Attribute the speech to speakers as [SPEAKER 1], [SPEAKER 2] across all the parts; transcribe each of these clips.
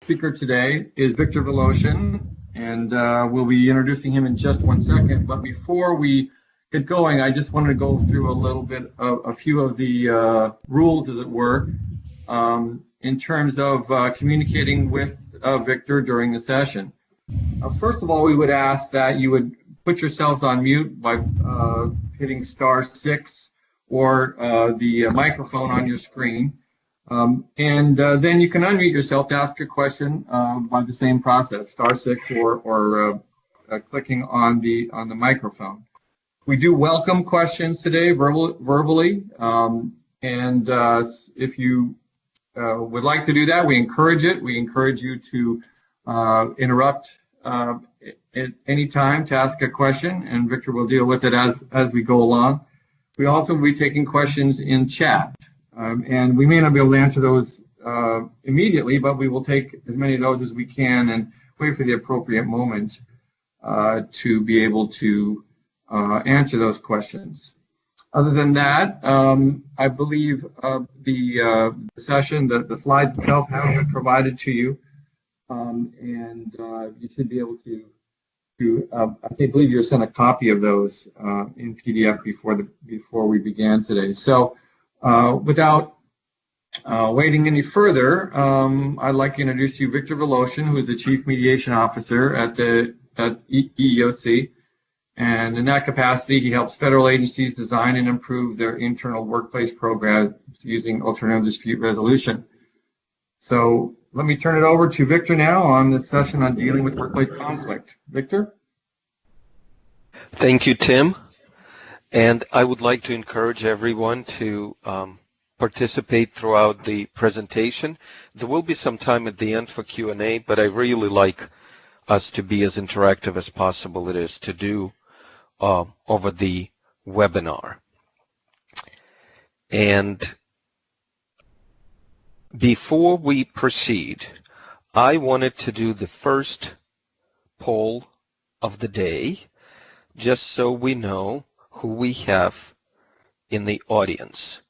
[SPEAKER 1] speaker today is Victor Voloshin, and we'll be introducing him in just 1 second. But before we get going, I just wanted to go through a little bit of a few of the rules, as it were, in terms of communicating with Victor during the session. First of all, we would ask that you would put yourselves on mute by hitting *6 or the microphone on your screen. And then you can unmute yourself to ask a question by the same process, *6 or clicking on the microphone. We do welcome questions today verbally, and if you would like to do that, we encourage it. We encourage you to interrupt at any time to ask a question, and Victor will deal with it as we go along. We also will be taking questions in chat. And we may not be able to answer those immediately, but we will take as many of those as we can and wait for the appropriate moment to be able to answer those questions. Other than that, I believe the session, the slides itself have been provided to you, and you should be able to I believe you were sent a copy of those in PDF before we began today. So. Without waiting any further, I'd like to introduce you Victor Voloshin, who is the Chief Mediation Officer at EEOC. And in that capacity, he helps federal agencies design and improve their internal workplace programs using alternative dispute resolution. So let me turn it over to Victor now on this session on dealing with workplace conflict. Victor?
[SPEAKER 2] Thank you, Tim. And I would like to encourage everyone to participate throughout the presentation. There will be some time at the end for Q&A, but I really like us to be as interactive as possible it is to do over the webinar. And before we proceed, I wanted to do the first poll of the day, just so we know who we have in the audience.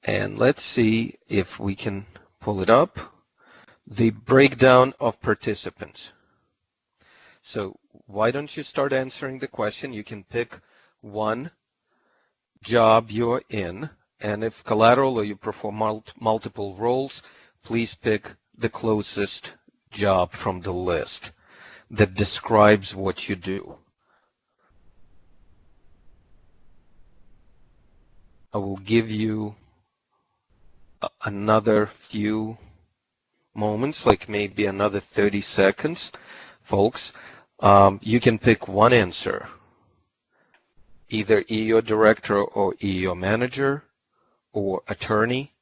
[SPEAKER 2] And let's see if we can pull it up. The breakdown of participants. So why don't you start answering the question? You can pick one job you're in, and if collateral or you perform multiple roles, please pick the closest job from the list that describes what you do. I will give you another few moments, like maybe another 30 seconds, folks. You can pick one answer, either EEO director or EEO manager or attorney,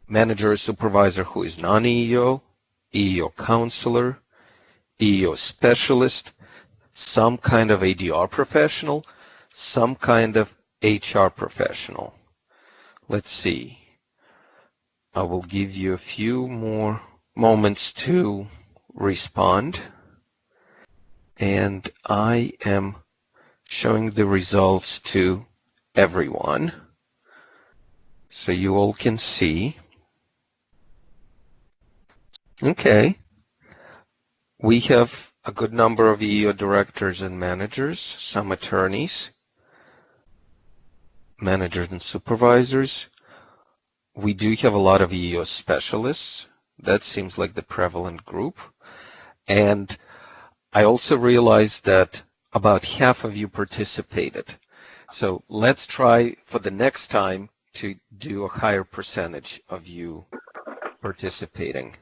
[SPEAKER 2] manager or supervisor who is non-EEO, EEO counselor, EEO specialist, some kind of ADR professional, some kind of HR professional. Let's see. I will give you a few more moments to respond. And I am showing the results to everyone so you all can see. Okay. We have a good number of EEO directors and managers, some attorneys, managers and supervisors. We do have a lot of EEO specialists. That seems like the prevalent group. And I also realized that about half of you participated. So let's try for the next time to do a higher percentage of you participating,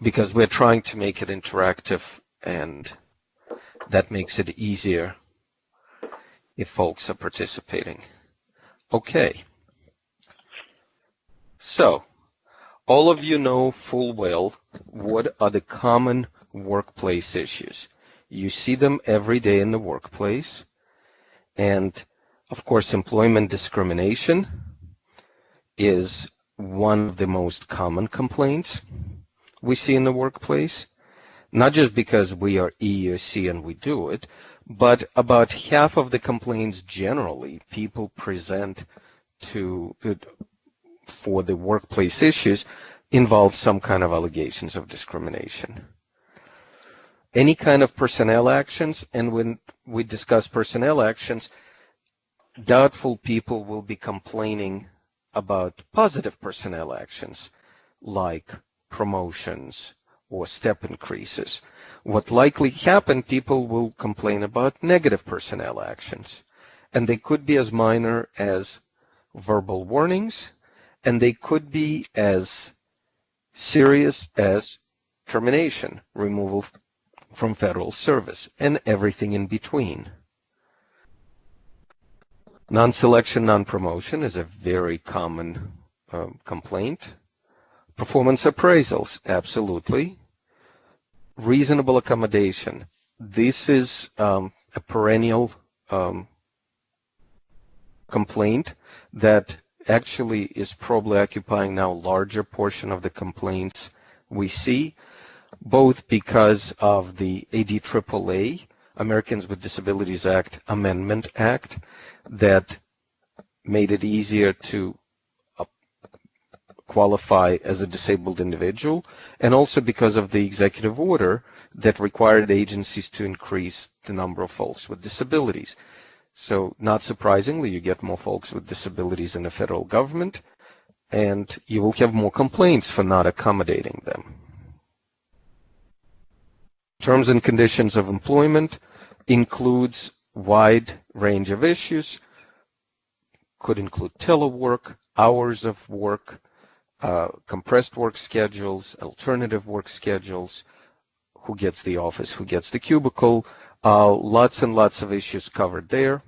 [SPEAKER 2] because we're trying to make it interactive, and that makes it easier if folks are participating. Okay. So, all of you know full well what are the common workplace issues. You see them every day in the workplace. And, of course, employment discrimination is one of the most common complaints we see in the workplace, not just because we are EEOC and we do it, but about half of the complaints generally people present for the workplace issues involves some kind of allegations of discrimination. Any kind of personnel actions, and when we discuss personnel actions, doubtful people will be complaining about positive personnel actions like promotions or step increases. What likely happened, people will complain about negative personnel actions, and they could be as minor as verbal warnings, and they could be as serious as termination, removal from federal service, and everything in between. Non-selection, non-promotion is a very common complaint. Performance appraisals, absolutely. Reasonable accommodation. This is a perennial complaint that actually is probably occupying now a larger portion of the complaints we see, both because of the ADAAA, Americans with Disabilities Act Amendment Act, that made it easier to qualify as a disabled individual, and also because of the executive order that required agencies to increase the number of folks with disabilities. So not surprisingly, you get more folks with disabilities in the federal government, and you will have more complaints for not accommodating them. Terms and conditions of employment includes wide range of issues, could include telework, hours of work, compressed work schedules, alternative work schedules, who gets the office, who gets the cubicle, lots and lots of issues covered there.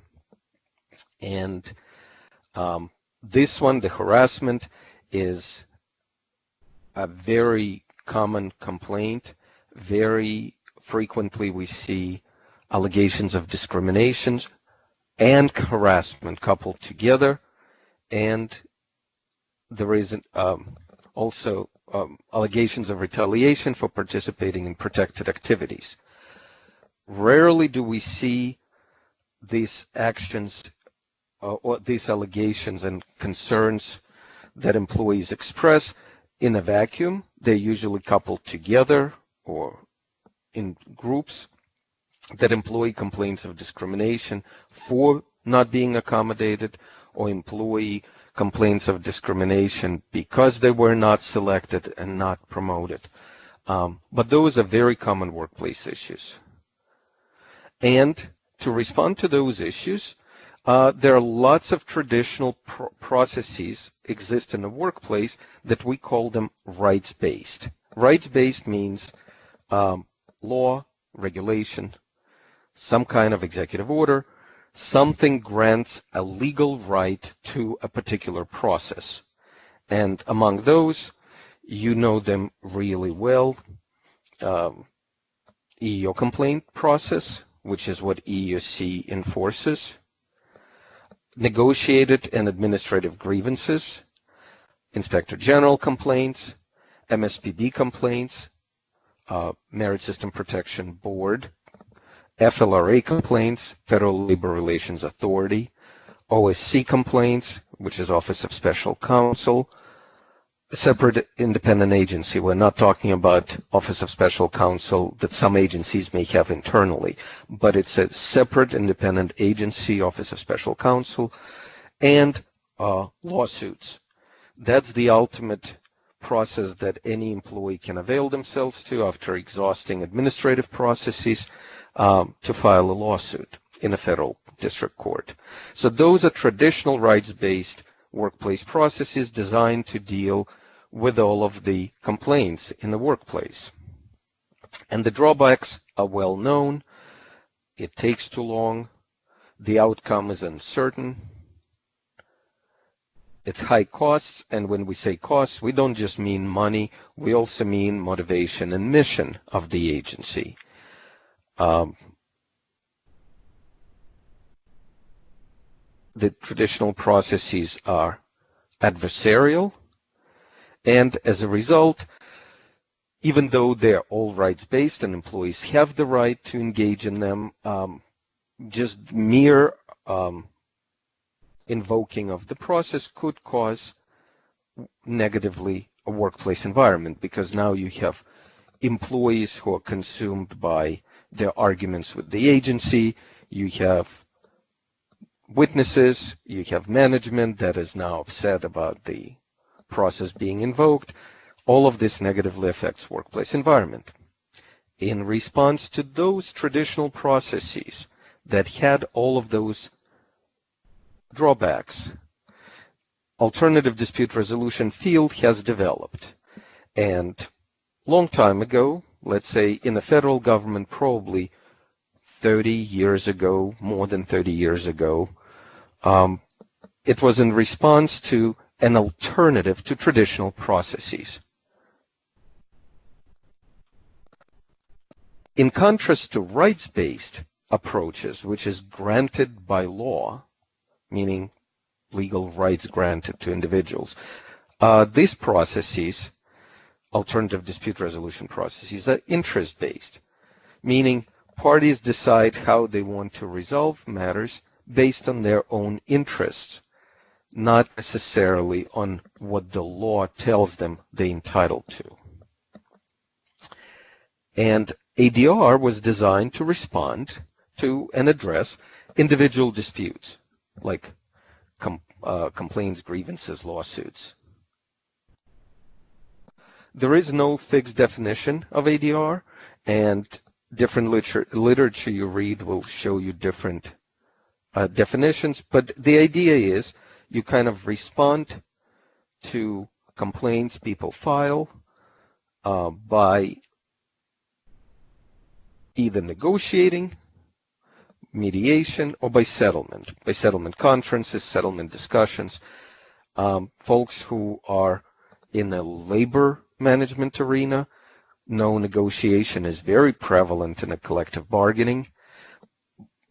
[SPEAKER 2] And this one, the harassment, is a very common complaint. Very frequently we see allegations of discriminations and harassment coupled together, and there is also allegations of retaliation for participating in protected activities. Rarely do we see these actions or these allegations and concerns that employees express in a vacuum. They're usually coupled together or in groups. That employee complains of discrimination for not being accommodated, or employee complaints of discrimination because they were not selected and not promoted. But those are very common workplace issues. And to respond to those issues, there are lots of traditional processes exist in the workplace that we call them rights-based. Rights-based means law, regulation, some kind of executive order, something grants a legal right to a particular process. And among those, you know them really well. EEO complaint process, which is what EEOC enforces. Negotiated and administrative grievances, Inspector General complaints, MSPB complaints, Merit System Protection Board, FLRA complaints, Federal Labor Relations Authority, OSC complaints, which is Office of Special Counsel, a separate independent agency. We're not talking about Office of Special Counsel that some agencies may have internally, but it's a separate independent agency, Office of Special Counsel, and lawsuits. That's the ultimate process that any employee can avail themselves to after exhausting administrative processes to file a lawsuit in a federal district court. So those are traditional rights-based workplace processes designed to deal with all of the complaints in the workplace. And the drawbacks are well known. It takes too long. The outcome is uncertain. It's high costs, and when we say costs, we don't just mean money, we also mean motivation and mission of the agency. The traditional processes are adversarial, and as a result, even though they're all rights-based and employees have the right to engage in them, just mere invoking of the process could cause negatively a workplace environment, because now you have employees who are consumed by their arguments with the agency, you have witnesses, you have management that is now upset about the process being invoked. All of this negatively affects workplace environment. In response to those traditional processes that had all of those drawbacks, alternative dispute resolution field has developed. And long time ago, let's say in the federal government, probably 30 years ago, more than 30 years ago, it was in response to an alternative to traditional processes. In contrast to rights-based approaches, which is granted by law, meaning legal rights granted to individuals, these processes, alternative dispute resolution processes, are interest-based, meaning parties decide how they want to resolve matters based on their own interests, not necessarily on what the law tells them they're entitled to. And ADR was designed to respond to and address individual disputes, like complaints, grievances, lawsuits. There is no fixed definition of ADR, and different literature you read will show you different definitions, but the idea is you kind of respond to complaints people file by either negotiating, mediation, or by settlement conferences, settlement discussions. Folks who are in a labor management arena know negotiation is very prevalent in a collective bargaining,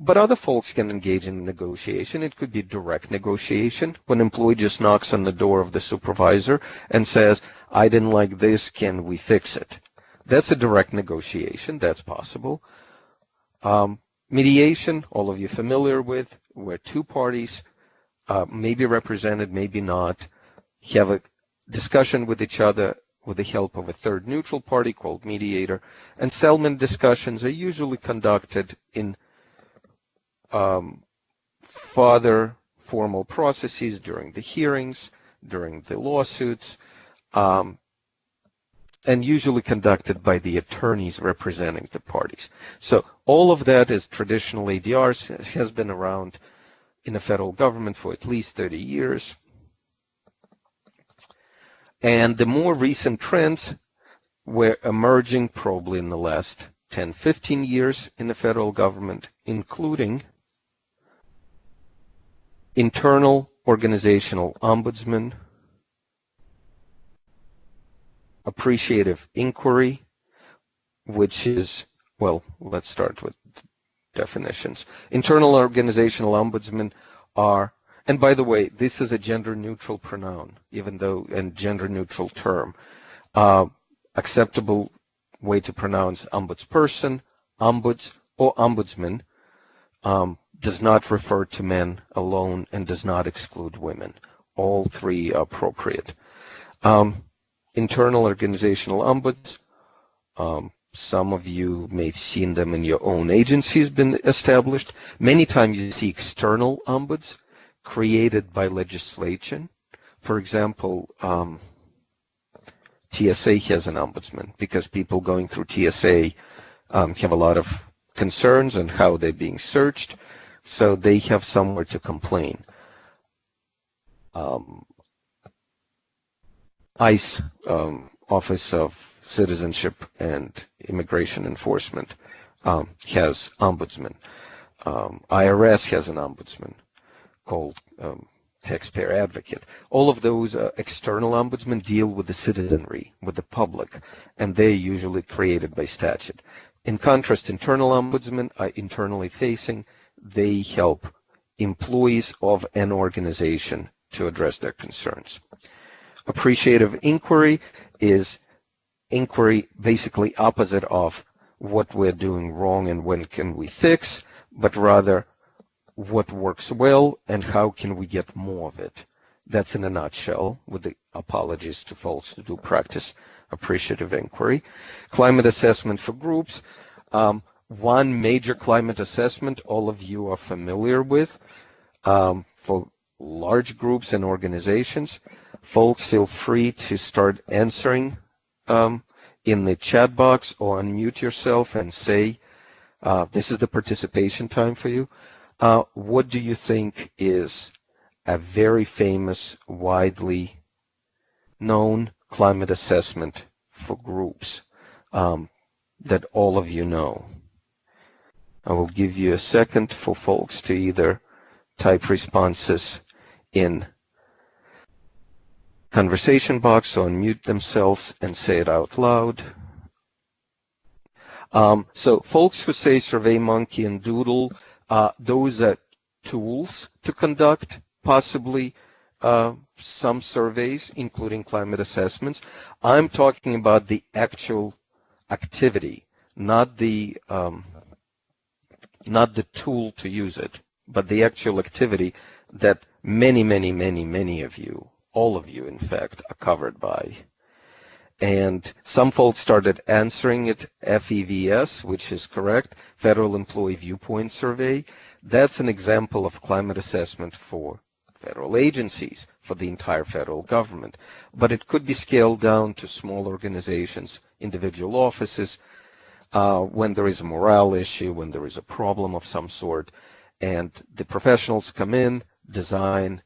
[SPEAKER 2] but other folks can engage in negotiation. It could be direct negotiation, when an employee just knocks on the door of the supervisor and says, I didn't like this, can we fix it? That's a direct negotiation, that's possible. Mediation, all of you familiar with, where two parties may be represented, maybe not, have a discussion with each other with the help of a third neutral party called mediator. And settlement discussions are usually conducted in further formal processes during the hearings, during the lawsuits, and usually conducted by the attorneys representing the parties. So all of that is traditional ADRs, has been around in the federal government for at least 30 years. And the more recent trends were emerging probably in the last 10, 15 years in the federal government, including internal organizational ombudsman, appreciative inquiry, which is, well, let's start with definitions. Internal organizational ombudsmen are, and by the way, this is a gender-neutral pronoun, even though, and gender-neutral term. Acceptable way to pronounce ombudsperson, ombuds, or ombudsman does not refer to men alone and does not exclude women. All three are appropriate. Internal organizational ombuds, some of you may have seen them in your own agencies been established. Many times you see external ombuds created by legislation. For example, TSA has an ombudsman because people going through TSA have a lot of concerns on how they're being searched, so they have somewhere to complain. ICE, Office of Citizenship and Immigration Enforcement, has ombudsman. IRS has an ombudsman called taxpayer advocate. All of those external ombudsmen deal with the citizenry, with the public, and they're usually created by statute. In contrast, internal ombudsmen are internally facing. They help employees of an organization to address their concerns. Appreciative inquiry is inquiry basically opposite of what we're doing wrong and when can we fix, but rather what works well and how can we get more of it. That's in a nutshell, with the apologies to folks who do practice appreciative inquiry. Climate assessment for groups. One major climate assessment all of you are familiar with for large groups and organizations. Folks, feel free to start answering in the chat box or unmute yourself and say, this is the participation time for you. What do you think is a very famous, widely known climate assessment for groups that all of you know? I will give you a second for folks to either type responses in conversation box or unmute themselves and say it out loud. So folks who say SurveyMonkey and Doodle, those are tools to conduct possibly some surveys, including climate assessments. I'm talking about the actual activity, not the tool to use it, but the actual activity that many of you, all of you in fact, are covered by. And some folks started answering it FEVS, which is correct, Federal Employee Viewpoint Survey. That's an example of climate assessment for federal agencies, for the entire federal government. But it could be scaled down to small organizations, individual offices, when there is a morale issue, when there is a problem of some sort, and the professionals come in, design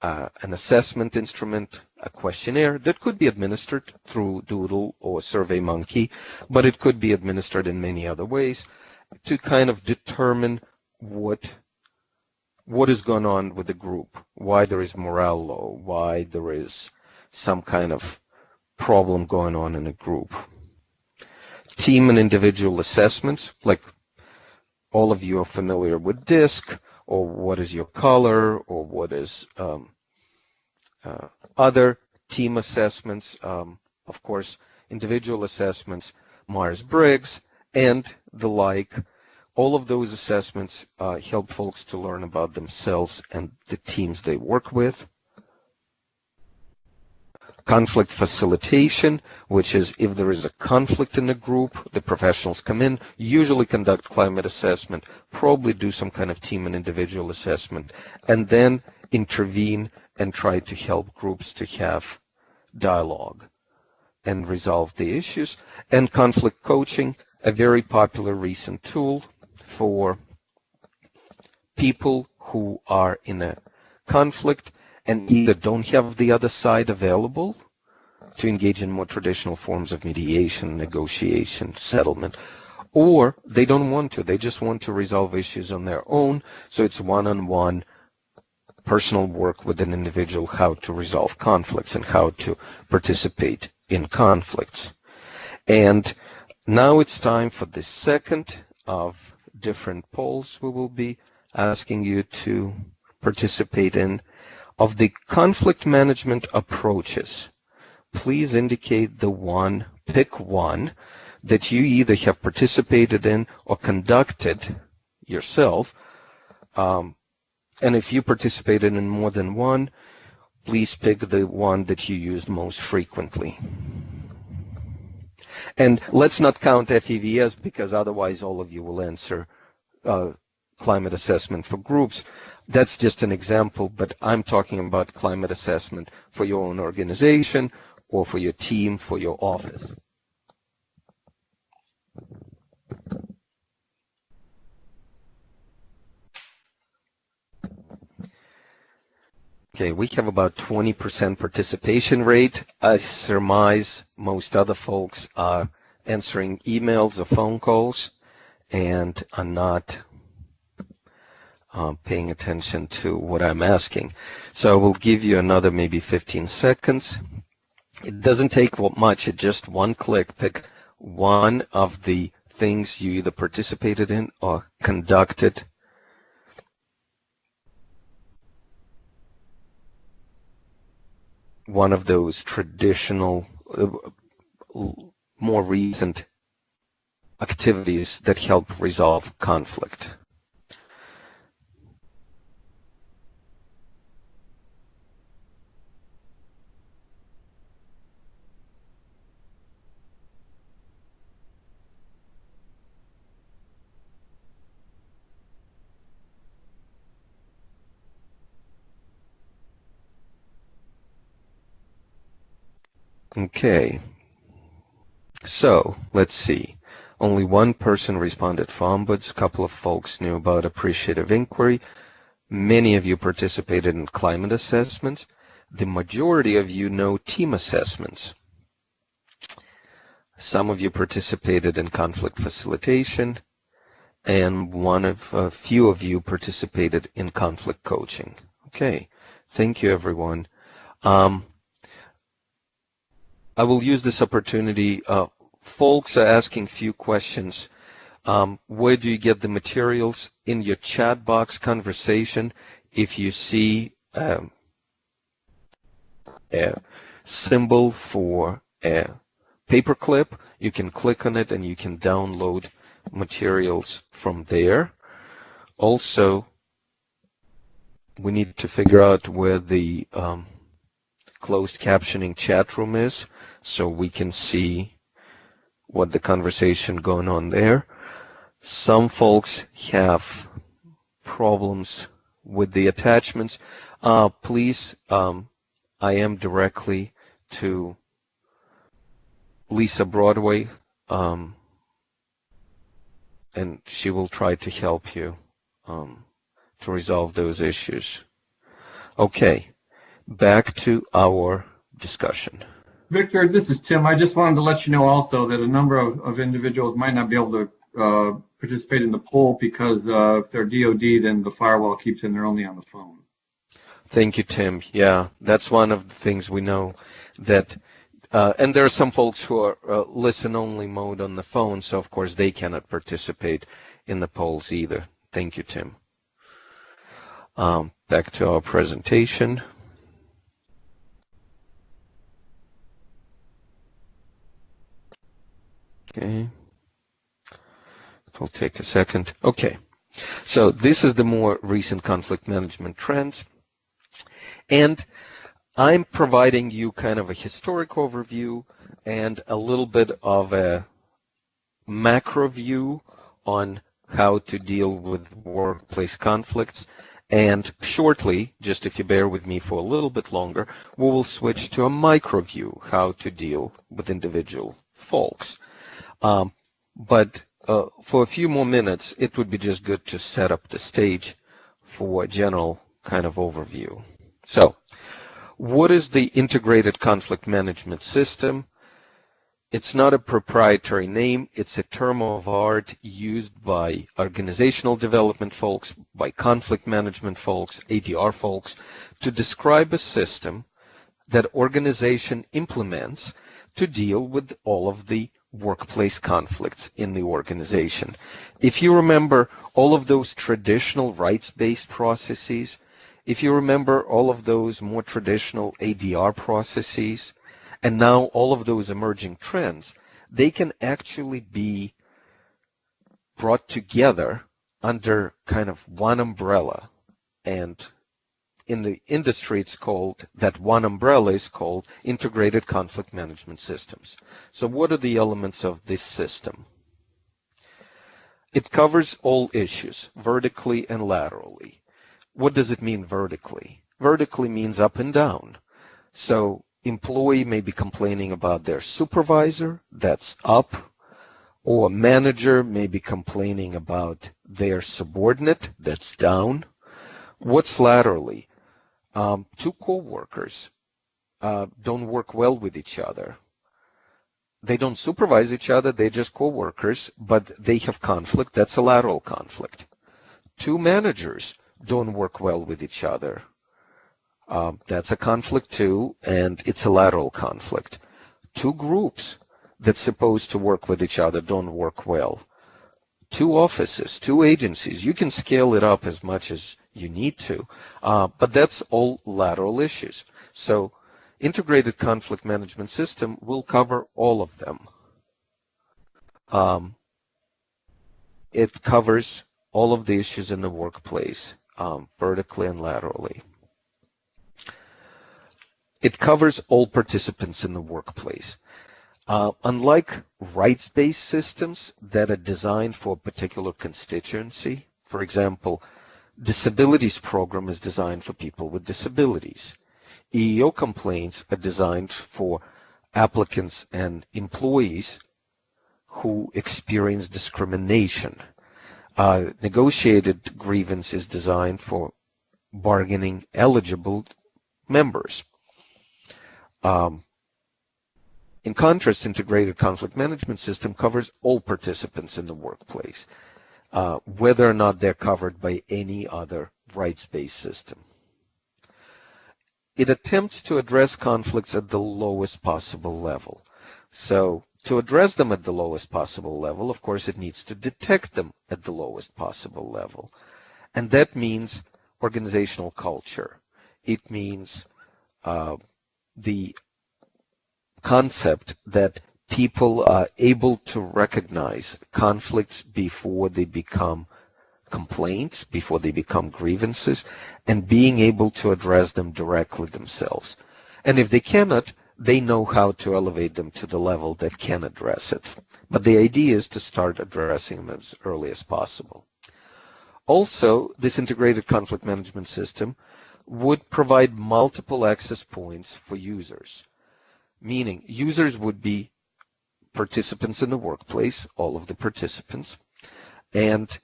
[SPEAKER 2] an assessment instrument, a questionnaire that could be administered through Doodle or SurveyMonkey, but it could be administered in many other ways to kind of determine what is going on with the group, why there is morale low, why there is some kind of problem going on in a group. Team and individual assessments, like all of you are familiar with DISC, or what is your color, or what is other team assessments, of course, individual assessments, Myers-Briggs, and the like. All of those assessments help folks to learn about themselves and the teams they work with. Conflict facilitation, which is if there is a conflict in a group, the professionals come in, usually conduct climate assessment, probably do some kind of team and individual assessment, and then intervene and try to help groups to have dialogue and resolve the issues. And conflict coaching, a very popular recent tool for people who are in a conflict and either don't have the other side available to engage in more traditional forms of mediation, negotiation, settlement, or they don't want to. They just want to resolve issues on their own. So it's one-on-one personal work with an individual, how to resolve conflicts and how to participate in conflicts. And now it's time for the second of different polls we will be asking you to participate in. Of the conflict management approaches, please indicate the one, pick one, that you either have participated in or conducted yourself. And if you participated in more than one, please pick the one that you used most frequently. And let's not count FEVS, because otherwise all of you will answer climate assessment for groups. That's just an example, but I'm talking about climate assessment for your own organization or for your team, for your office. Okay, we have about 20% participation rate. I surmise most other folks are answering emails or phone calls and are not paying attention to what I'm asking. So I will give you another maybe 15 seconds. It doesn't take much, it's just one click. Pick one of the things you either participated in or conducted. One of those traditional, more recent activities that help resolve conflict. . Okay, so let's see. Only one person responded for ombuds. A couple of folks knew about appreciative inquiry. Many of you participated in climate assessments. The majority of you know team assessments. Some of you participated in conflict facilitation, and a few of you participated in conflict coaching. Okay, thank you, everyone. I will use this opportunity. Folks are asking few questions. Where do you get the materials? In your chat box conversation, if you see a symbol for a paperclip, you can click on it and you can download materials from there. Also, we need to figure out where the closed captioning chat room is so we can see what the conversation going on there. Some folks have problems with the attachments. Please, I am directly to Lisa Broadway, and she will try to help you to resolve those issues. Okay, back to our discussion.
[SPEAKER 1] Victor, this is Tim. I just wanted to let you know also that a number of individuals might not be able to participate in the poll because if they're DoD, then the firewall keeps them, they're only on the phone.
[SPEAKER 2] Thank you, Tim. Yeah, that's one of the things we know that, and there are some folks who are listen-only mode on the phone, so of course they cannot participate in the polls either. Thank you, Tim. Back to our presentation. Okay. It will take a second. Okay. So this is the more recent conflict management trends. And I'm providing you kind of a historic overview and a little bit of a macro view on how to deal with workplace conflicts. And shortly, just if you bear with me for a little bit longer, we will switch to a micro view, how to deal with individual folks. But for a few more minutes, it would be just good to set up the stage for a general kind of overview. So, what is the integrated conflict management system? It's not a proprietary name. It's a term of art used by organizational development folks, by conflict management folks, ADR folks, to describe a system that organization implements to deal with all of the workplace conflicts in the organization. If you remember all of those traditional rights-based processes, if you remember all of those more traditional ADR processes, and now all of those emerging trends, they can actually be brought together under kind of one umbrella. And in the industry, it's called, that one umbrella is called integrated conflict management systems. So what are the elements of this system? It covers all issues, vertically and laterally. What does it mean vertically? Vertically means up and down. So employee may be complaining about their supervisor, that's up, or manager may be complaining about their subordinate, that's down. What's laterally? Two co-workers don't work well with each other. They don't supervise each other, they're just co-workers, but they have conflict, that's a lateral conflict. Two managers don't work well with each other. That's a conflict too, and it's a lateral conflict. Two groups that's supposed to work with each other don't work well. Two offices, two agencies, you can scale it up as much as you need to, but that's all lateral issues. So integrated conflict management system will cover all of them. It covers all of the issues in the workplace, vertically and laterally. It covers all participants in the workplace. Unlike rights-based systems that are designed for a particular constituency, for example, disabilities program is designed for people with disabilities. EEO complaints are designed for applicants and employees who experience discrimination. Negotiated grievance is designed for bargaining eligible members. In contrast, integrated conflict management system covers all participants in the workplace, whether or not they're covered by any other rights-based system. It attempts to address conflicts at the lowest possible level. So to address them at the lowest possible level, of course, it needs to detect them at the lowest possible level. And that means organizational culture. It means the concept that people are able to recognize conflicts before they become complaints, before they become grievances, and being able to address them directly themselves. And if they cannot, they know how to elevate them to the level that can address it. But the idea is to start addressing them as early as possible. Also, this integrated conflict management system would provide multiple access points for users, meaning users would be participants in the workplace, all of the participants, and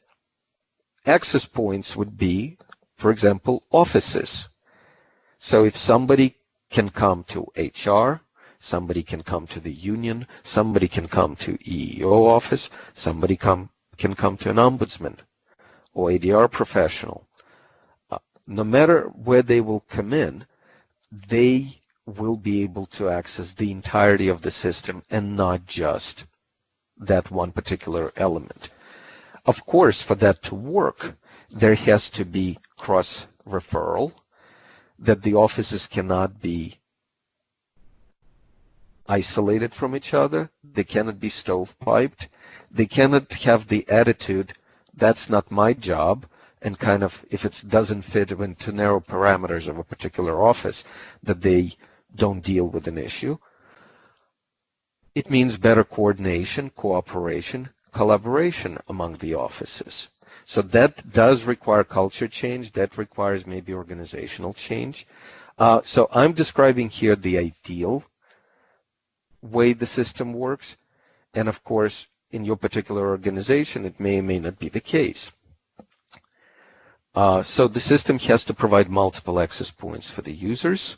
[SPEAKER 2] access points would be, for example, offices. So if somebody can come to HR, somebody can come to the union, somebody can come to EEO office, somebody can come to an ombudsman or ADR professional. No matter where they will come in, they will be able to access the entirety of the system and not just that one particular element. Of course, for that to work, there has to be cross-referral, that the offices cannot be isolated from each other, they cannot be stovepiped, they cannot have the attitude, that's not my job, and kind of, if it doesn't fit into narrow parameters of a particular office, that they don't deal with an issue. It means better coordination, cooperation, collaboration among the offices. So that does require culture change, that requires maybe organizational change. So I'm describing here the ideal way the system works, and of course, in your particular organization, it may or may not be the case. So the system has to provide multiple access points for the users.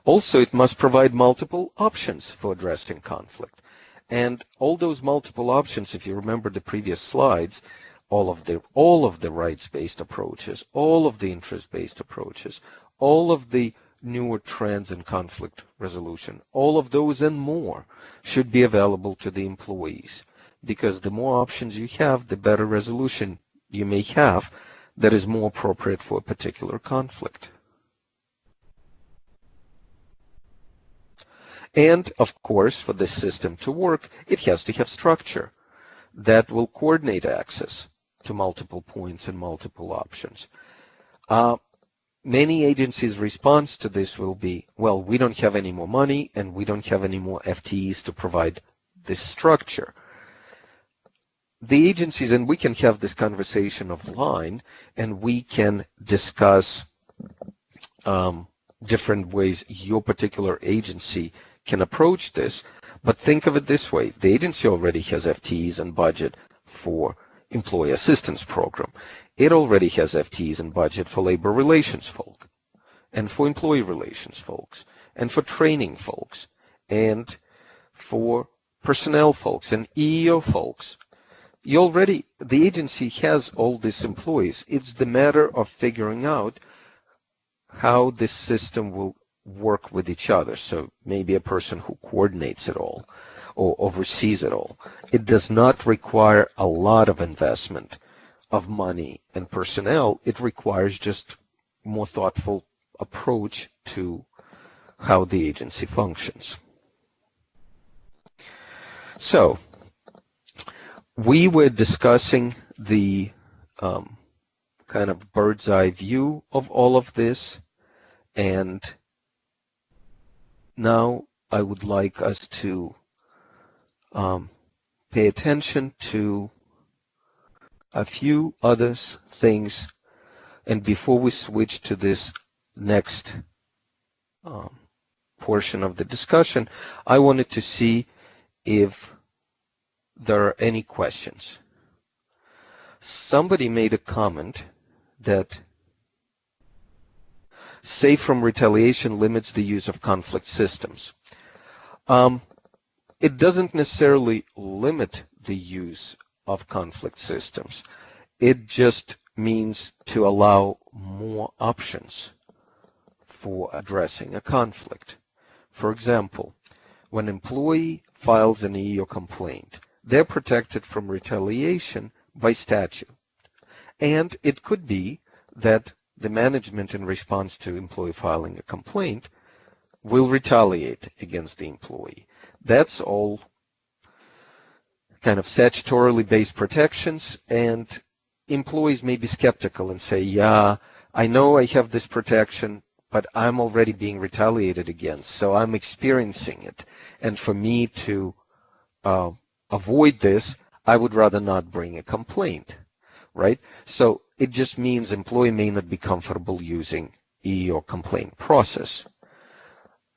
[SPEAKER 2] Also, it must provide multiple options for addressing conflict. And all those multiple options, if you remember the previous slides, all of the rights-based approaches, all of the interest-based approaches, all of the newer trends in conflict resolution, all of those and more should be available to the employees, because the more options you have, the better resolution you may have that is more appropriate for a particular conflict. And of course, for this system to work, it has to have structure that will coordinate access to multiple points and multiple options. Many agencies' response to this will be, well, we don't have any more money and we don't have any more FTEs to provide this structure. The agencies, and we can have this conversation offline, and we can discuss different ways your particular agency can approach this, but think of it this way. The agency already has FTEs and budget for employee assistance program. It already has FTEs and budget for labor relations folk, and for employee relations folks, and for training folks, and for personnel folks, and EEO folks. The agency has all these employees. It's the matter of figuring out how this system will work with each other. So maybe a person who coordinates it all or oversees it all. It does not require a lot of investment of money and personnel. It requires just more thoughtful approach to how the agency functions. So we were discussing the kind of bird's eye view of all of this, and now I would like us to pay attention to a few other things, and before we switch to this next portion of the discussion, I wanted to see if there are any questions. Somebody made a comment that safe from retaliation limits the use of conflict systems. It doesn't necessarily limit the use of conflict systems. It just means to allow more options for addressing a conflict. For example, when an employee files an EEO complaint, they're protected from retaliation by statute. And it could be that the management, in response to employee filing a complaint, will retaliate against the employee. That's all kind of statutorily based protections, and employees may be skeptical and say, yeah, I know I have this protection, but I'm already being retaliated against, so I'm experiencing it. And for me to avoid this, I would rather not bring a complaint, right? So it just means employee may not be comfortable using EEO complaint process.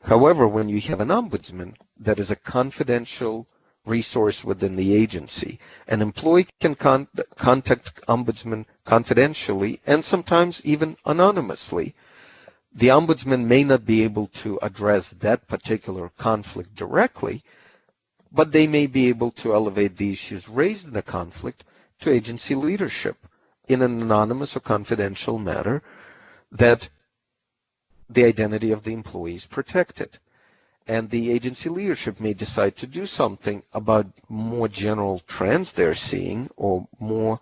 [SPEAKER 2] However, when you have an ombudsman that is a confidential resource within the agency, an employee can contact ombudsman confidentially and sometimes even anonymously. The ombudsman may not be able to address that particular conflict directly, but they may be able to elevate the issues raised in a conflict to agency leadership in an anonymous or confidential manner that the identity of the employee is protected. And the agency leadership may decide to do something about more general trends they're seeing, or more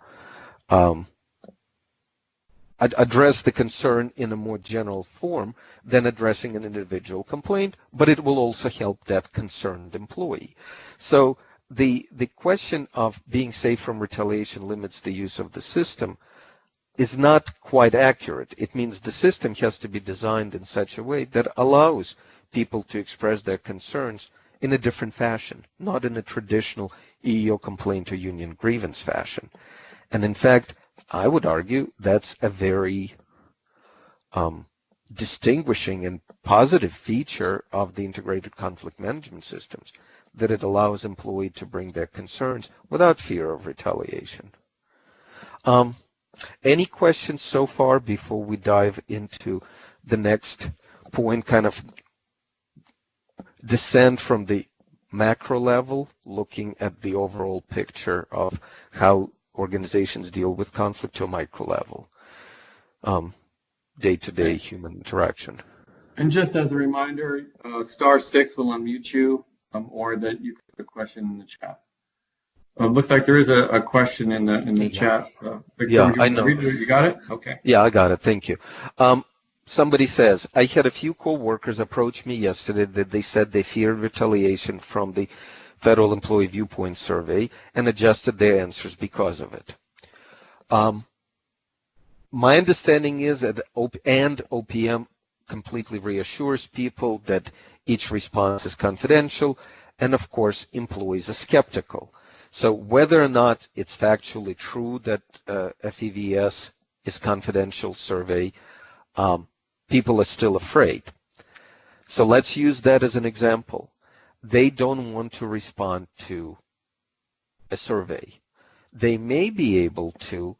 [SPEAKER 2] address the concern in a more general form than addressing an individual complaint, but it will also help that concerned employee. So the question of being safe from retaliation limits the use of the system is not quite accurate. It means the system has to be designed in such a way that allows people to express their concerns in a different fashion, not in a traditional EEO complaint or union grievance fashion. And in fact, I would argue that's a very distinguishing and positive feature of the integrated conflict management systems, that it allows employees to bring their concerns without fear of retaliation. Any questions so far before we dive into the next point, kind of descend from the macro level, looking at the overall picture of how organizations deal with conflict, to a micro level, day-to-day human interaction?
[SPEAKER 1] And just as a reminder, *6 will unmute you, or that you can put a question in the chat. Looks like there is a question in the chat. Victor,
[SPEAKER 2] yeah, I know.
[SPEAKER 1] You got it? Okay.
[SPEAKER 2] Yeah, I got it. Thank you. Somebody says, I had a few co-workers approach me yesterday that they said they feared retaliation from the Federal Employee Viewpoint Survey and adjusted their answers because of it. My understanding is that OPM completely reassures people that each response is confidential, and of course employees are skeptical. So whether or not it's factually true that FEVS is confidential survey, people are still afraid. So let's use that as an example. They don't want to respond to a survey. They may be able to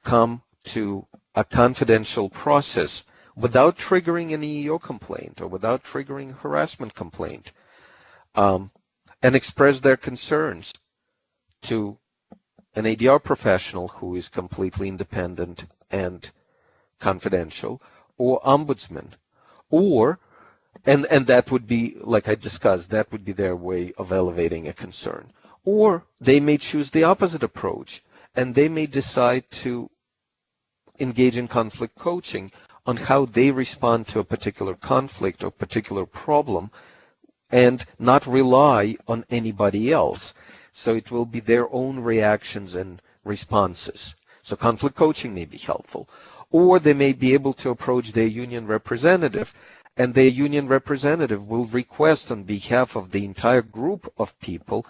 [SPEAKER 2] come to a confidential process without triggering an EEO complaint or without triggering a harassment complaint, and express their concerns to an ADR professional who is completely independent and confidential, or ombudsman, or and that would be, like I discussed, that would be their way of elevating a concern. Or they may choose the opposite approach, and they may decide to engage in conflict coaching on how they respond to a particular conflict or particular problem, and not rely on anybody else. So it will be their own reactions and responses. So conflict coaching may be helpful. Or they may be able to approach their union representative, and their union representative will request on behalf of the entire group of people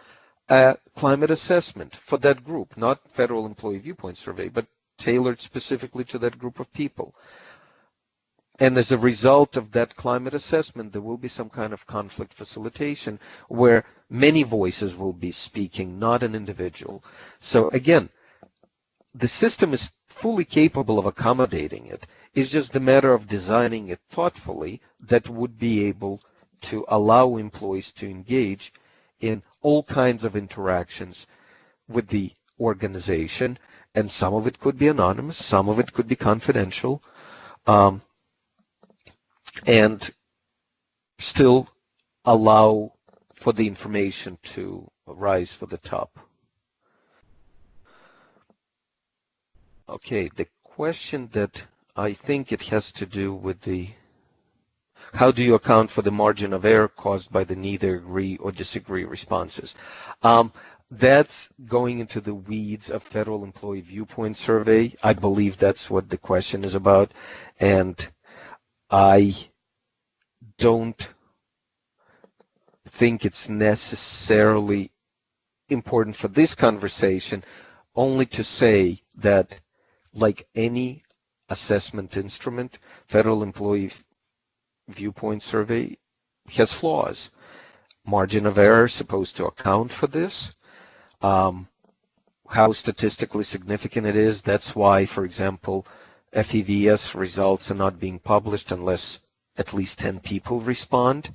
[SPEAKER 2] a climate assessment for that group, not Federal Employee Viewpoint Survey, but tailored specifically to that group of people. And as a result of that climate assessment, there will be some kind of conflict facilitation where many voices will be speaking, not an individual. So again, the system is fully capable of accommodating it. It's just a matter of designing it thoughtfully that would be able to allow employees to engage in all kinds of interactions with the organization, and some of it could be anonymous, some of it could be confidential, and still allow for the information to rise for the top. Okay, the question that I think it has to do with the how do you account for the margin of error caused by the neither agree or disagree responses? That's going into the weeds of Federal Employee Viewpoint Survey. I believe that's what the question is about, and I don't think it's necessarily important for this conversation, only to say that, like any assessment instrument, Federal Employee Viewpoint Survey has flaws. Margin of error is supposed to account for this. How statistically significant it is, that's why, for example, FEVS results are not being published unless at least 10 people respond.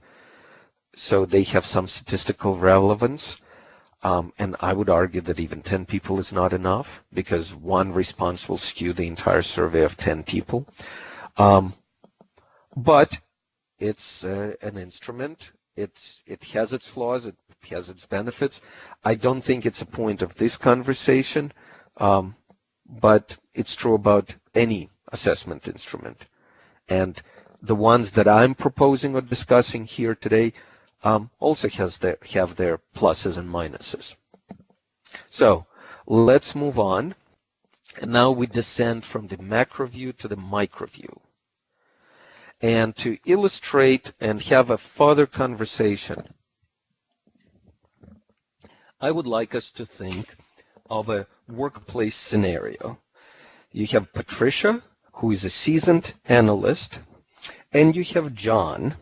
[SPEAKER 2] So they have some statistical relevance. And I would argue that even 10 people is not enough, because one response will skew the entire survey of 10 people. But it's an instrument. It has its flaws. It has its benefits. I don't think it's a point of this conversation, but it's true about any assessment instrument. And the ones that I'm proposing or discussing here today also have their pluses and minuses. So let's move on. And now we descend from the macro view to the micro view. And to illustrate and have a further conversation, I would like us to think of a workplace scenario. You have Patricia, who is a seasoned analyst, and you have John,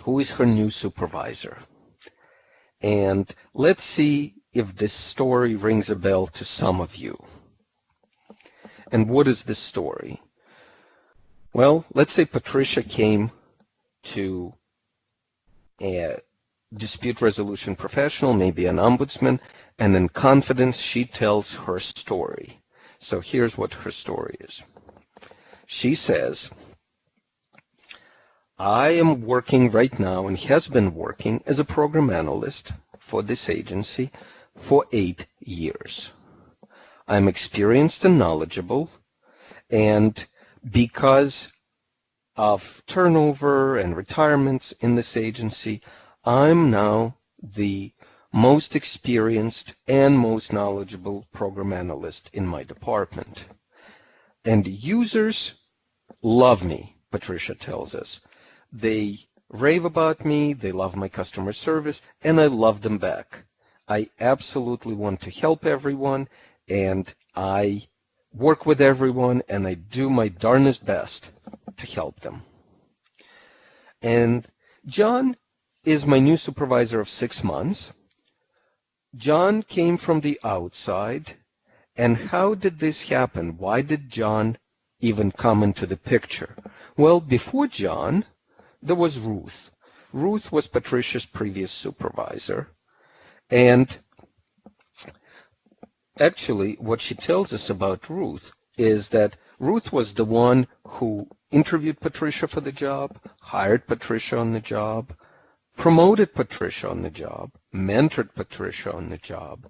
[SPEAKER 2] who is her new supervisor. And let's see if this story rings a bell to some of you. And what is this story? Well, let's say Patricia came to a dispute resolution professional, maybe an ombudsman, and in confidence she tells her story. So here's what her story is. She says, I am working right now and has been working as a program analyst for this agency for 8 years. I'm experienced and knowledgeable, and because of turnover and retirements in this agency, I'm now the most experienced and most knowledgeable program analyst in my department. And users love me, Patricia tells us. They rave about me, they love my customer service, and I love them back. I absolutely want to help everyone, and I work with everyone, and I do my darnest best to help them. And John is my new supervisor of 6 months. John came from the outside, and how did this happen? Why did John even come into the picture? Well, before John, there was Ruth. Ruth was Patricia's previous supervisor, and actually, what she tells us about Ruth is that Ruth was the one who interviewed Patricia for the job, hired Patricia on the job, promoted Patricia on the job, mentored Patricia on the job.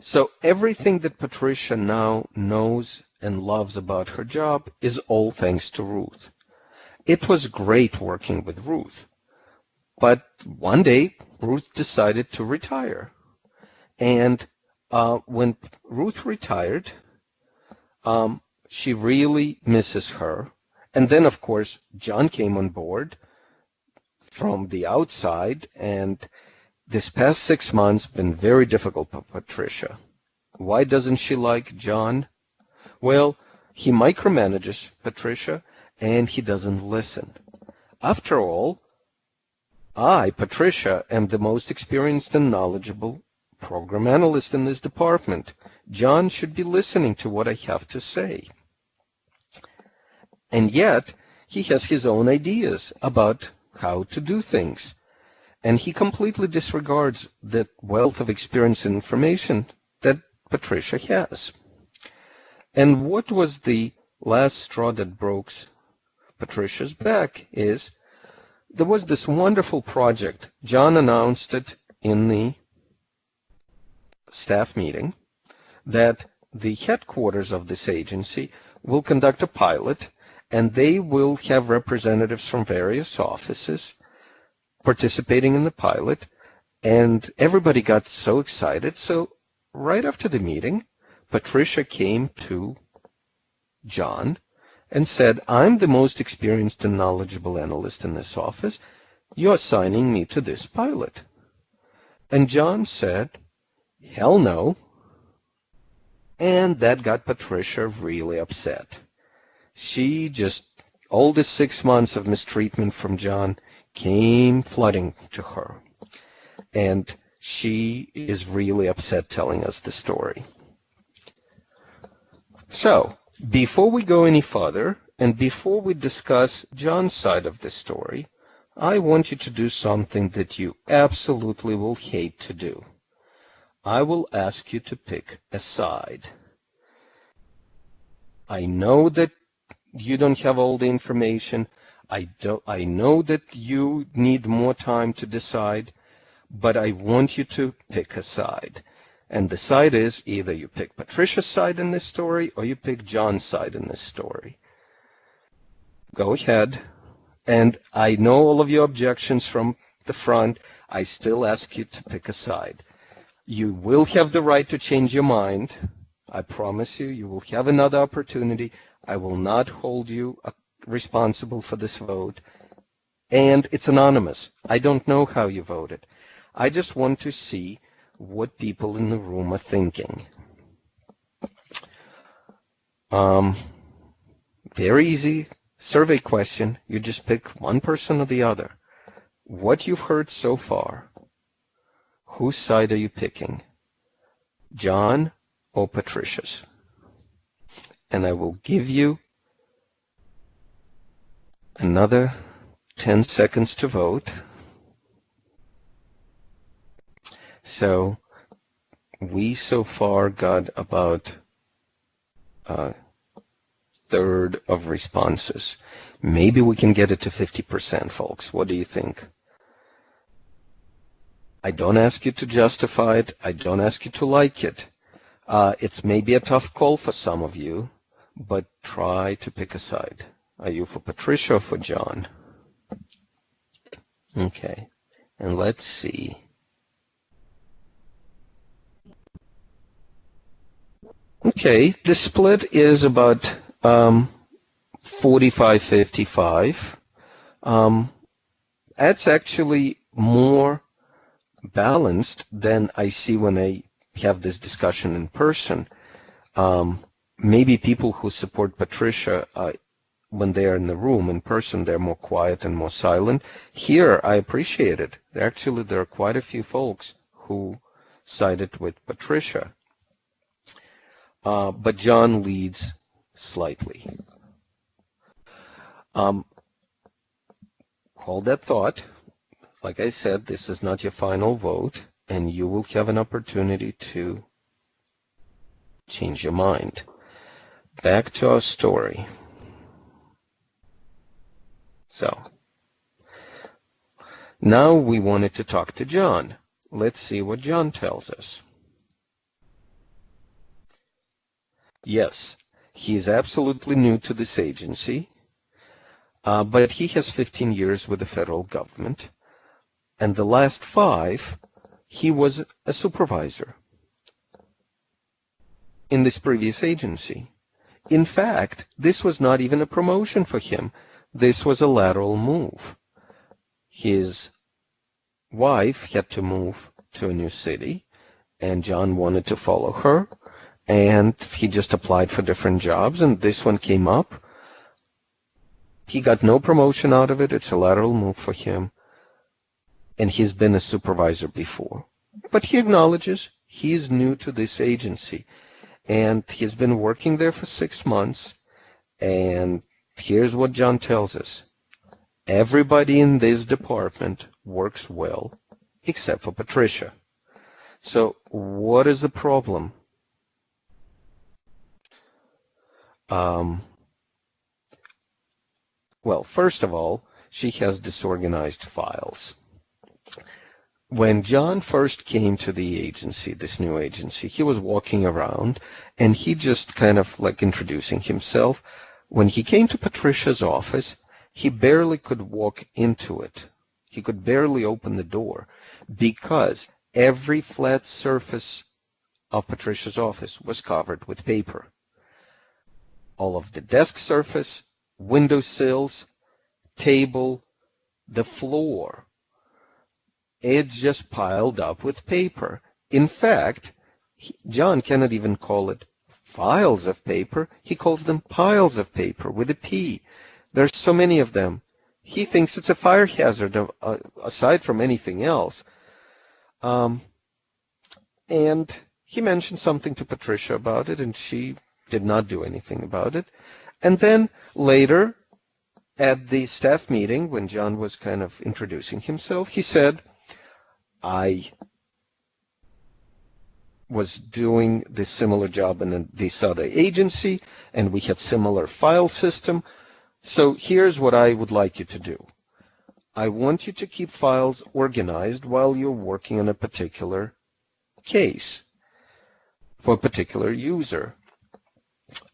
[SPEAKER 2] So everything that Patricia now knows and loves about her job is all thanks to Ruth. It was great working with Ruth, but one day Ruth decided to retire. And when Ruth retired, she really misses her. And then, of course, John came on board from the outside, and this past 6 months been very difficult for Patricia. Why doesn't she like John? Well, he micromanages Patricia, and he doesn't listen. After all, I, Patricia, am the most experienced and knowledgeable program analyst in this department. John should be listening to what I have to say. And yet, he has his own ideas about how to do things. And he completely disregards the wealth of experience and information that Patricia has. And what was the last straw that broke Patricia's back is there was this wonderful project. John announced it in the staff meeting that the headquarters of this agency will conduct a pilot, and they will have representatives from various offices participating in the pilot, and everybody got so excited. So right after the meeting, Patricia came to John and said, I'm the most experienced and knowledgeable analyst in this office. You're assigning me to this pilot. And John said, hell no. And that got Patricia really upset. She just, all the 6 months of mistreatment from John came flooding to her. And she is really upset telling us the story. So, before we go any further, and before we discuss John's side of the story, I want you to do something that you absolutely will hate to do. I will ask you to pick a side. I know that you don't have all the information. I know that you need more time to decide, but I want you to pick a side. And the side is either you pick Patricia's side in this story or you pick John's side in this story. Go ahead. And I know all of your objections from the front. I still ask you to pick a side. You will have the right to change your mind. I promise you, you will have another opportunity. I will not hold you responsible for this vote. And it's anonymous. I don't know how you voted. I just want to see what people in the room are thinking. Very easy survey question. You just pick one person or the other. What you've heard so far, whose side are you picking? John or Patricia's? And I will give you another 10 seconds to vote. So we so far got about a third of responses. Maybe we can get it to 50%, folks. What do you think? I don't ask you to justify it. I don't ask you to like it. It's maybe a tough call for some of you, but try to pick a side. Are you for Patricia or for John? Okay, and let's see. Okay, the split is about 45-55. That's actually more balanced than I see when I have this discussion in person. Maybe people who support Patricia, when they are in the room in person, they're more quiet and more silent. Here, I appreciate it. Actually, there are quite a few folks who sided with Patricia. But John leads slightly. Hold that thought. Like I said, this is not your final vote, and you will have an opportunity to change your mind. Back to our story. So, now we wanted to talk to John. Let's see what John tells us. Yes, he is absolutely new to this agency, but he has 15 years with the federal government, and the last 5, he was a supervisor in this previous agency. In fact, this was not even a promotion for him. This was a lateral move. His wife had to move to a new city, and John wanted to follow her. And he just applied for different jobs, and this one came up. He got no promotion out of it. It's a lateral move for him. And he's been a supervisor before. But he acknowledges he's new to this agency. And he's been working there for 6 months. And here's what John tells us. Everybody in this department works well, except for Patricia. So what is the problem? Well, first of all, she has disorganized files. When John first came to the agency, this new agency, he was walking around and he just kind of like introducing himself. When he came to Patricia's office, he barely could walk into it. He could barely open the door because every flat surface of Patricia's office was covered with paper. All of the desk surface, window sills, table, the floor. It's just piled up with paper. In fact, John cannot even call it files of paper. He calls them piles of paper with a P. There's so many of them. He thinks it's a fire hazard aside from anything else. And he mentioned something to Patricia about it, and she did not do anything about it. And then later, at the staff meeting, when John was kind of introducing himself, he said, I was doing this similar job in this other agency, and we had similar file system. So here's what I would like you to do. I want you to keep files organized while you're working on a particular case for a particular user.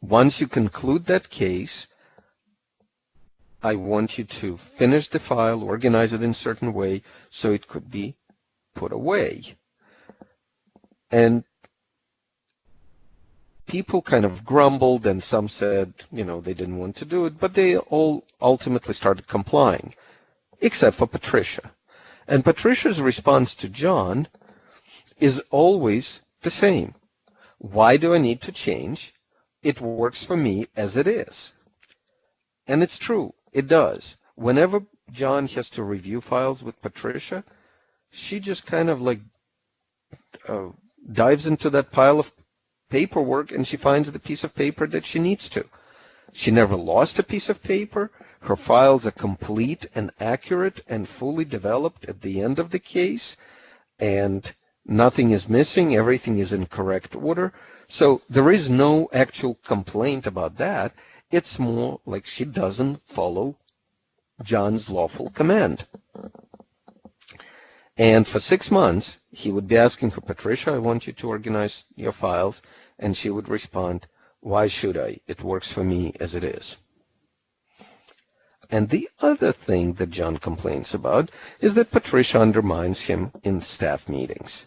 [SPEAKER 2] Once you conclude that case, I want you to finish the file, organize it in a certain way so it could be put away. And people kind of grumbled, and some said, they didn't want to do it, but they all ultimately started complying, except for Patricia. And Patricia's response to John is always the same. Why do I need to change? It works for me as it is. And it's true, it does. Whenever John has to review files with Patricia, she just kind of like dives into that pile of paperwork and she finds the piece of paper that she needs to. She never lost a piece of paper. Her files are complete and accurate and fully developed at the end of the case, and nothing is missing. Everything is in correct order. So there is no actual complaint about that. It's more like she doesn't follow John's lawful command. And for 6 months, he would be asking her, Patricia, I want you to organize your files. And she would respond, why should I? It works for me as it is. And the other thing that John complains about is that Patricia undermines him in staff meetings.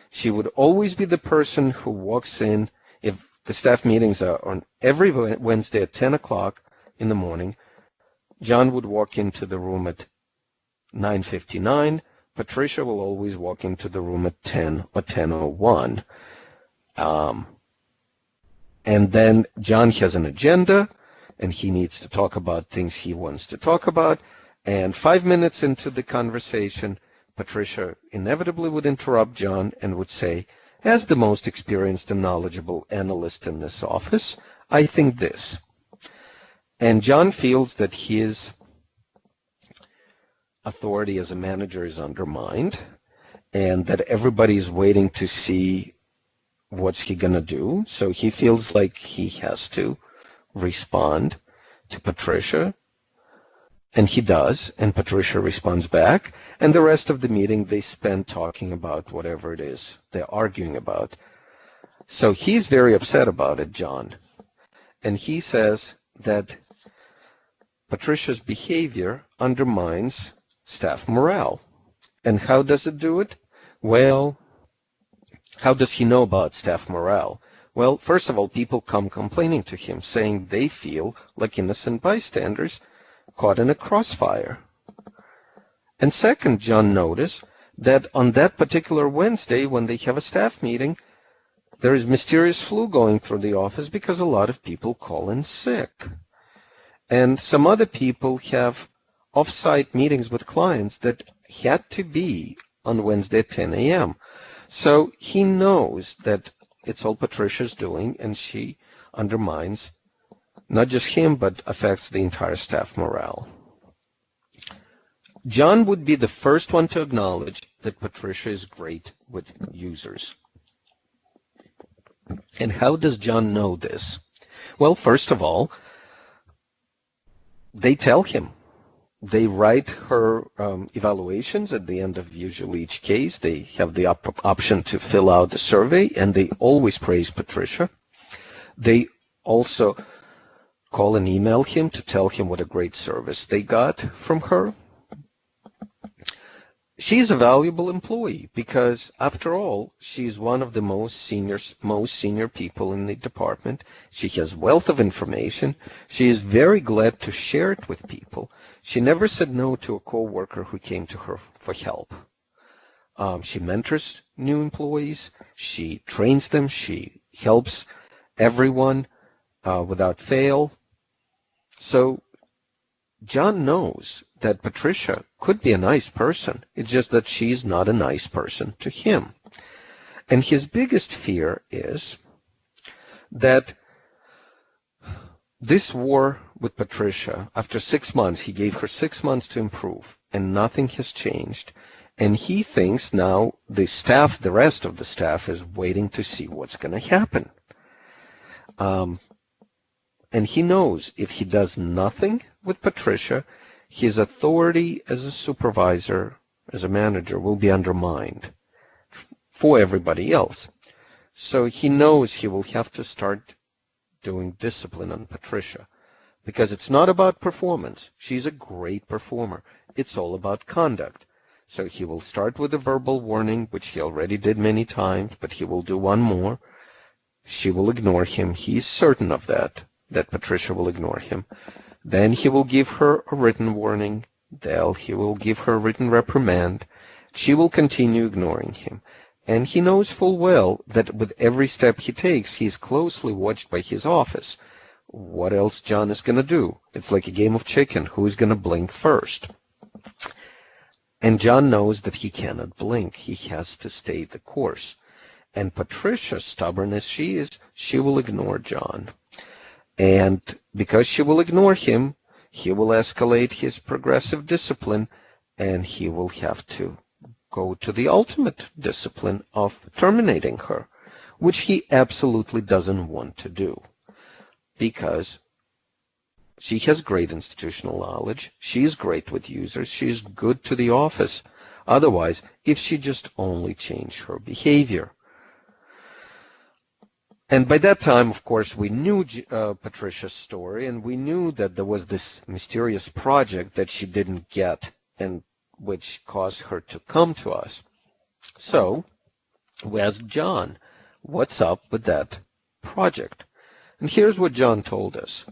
[SPEAKER 2] She would always be the person who walks in. If the staff meetings are on every Wednesday at 10 o'clock in the morning, John would walk into the room at 9:59. Patricia will always walk into the room at 10 or 10:01. And then John has an agenda, and he needs to talk about things he wants to talk about. And 5 minutes into the conversation, Patricia inevitably would interrupt John and would say, as the most experienced and knowledgeable analyst in this office, I think this. And John feels that his authority as a manager is undermined, and that everybody is waiting to see what's he going to do. So he feels like he has to respond to Patricia, and he does, and Patricia responds back, and the rest of the meeting they spend talking about whatever it is they're arguing about. So he's very upset about it, John, and he says that Patricia's behavior undermines staff morale. And how does it do it? Well, how does he know about staff morale? Well, first of all, people come complaining to him, saying they feel like innocent bystanders caught in a crossfire. And second, John noticed that on that particular Wednesday, when they have a staff meeting, there is mysterious flu going through the office because a lot of people call in sick. And some other people have off-site meetings with clients that had to be on Wednesday at 10 a.m. So he knows that it's all Patricia's doing, and she undermines not just him, but affects the entire staff morale. John would be the first one to acknowledge that Patricia is great with users. And how does John know this? Well, first of all, they tell him. They write her evaluations at the end of usually each case. They have the option to fill out the survey, and they always praise Patricia. They also call and email him to tell him what a great service they got from her. She's a valuable employee because, after all, she's one of the most senior people in the department. She has wealth of information. She is very glad to share it with people. She never said no to a coworker who came to her for help. She mentors new employees. She trains them. She helps everyone without fail. So John knows that Patricia could be a nice person. It's just that she's not a nice person to him. And his biggest fear is that this war with Patricia, after 6 months, he gave her 6 months to improve, and nothing has changed. And he thinks now the rest of the staff is waiting to see what's going to happen. And he knows if he does nothing with Patricia, his authority as a supervisor, as a manager, will be undermined for everybody else. So he knows he will have to start doing discipline on Patricia, because it's not about performance. She's a great performer. It's all about conduct. So he will start with a verbal warning, which he already did many times, but he will do one more. She will ignore him. He's certain of that Patricia will ignore him. Then he will give her a written warning. Then he will give her a written reprimand. She will continue ignoring him. And he knows full well that with every step he takes, he's closely watched by his office. What else John is going to do? It's like a game of chicken. Who is going to blink first? And John knows that he cannot blink. He has to stay the course. And Patricia, stubborn as she is, she will ignore John. And because she will ignore him, he will escalate his progressive discipline, and he will have to go to the ultimate discipline of terminating her, which he absolutely doesn't want to do, because she has great institutional knowledge. She is great with users. She is good to the office. Otherwise, if she just only changed her behavior. And by that time, of course, we knew Patricia's story, and we knew that there was this mysterious project that she didn't get, and which caused her to come to us. So we asked John, what's up with that project? And here's what John told us.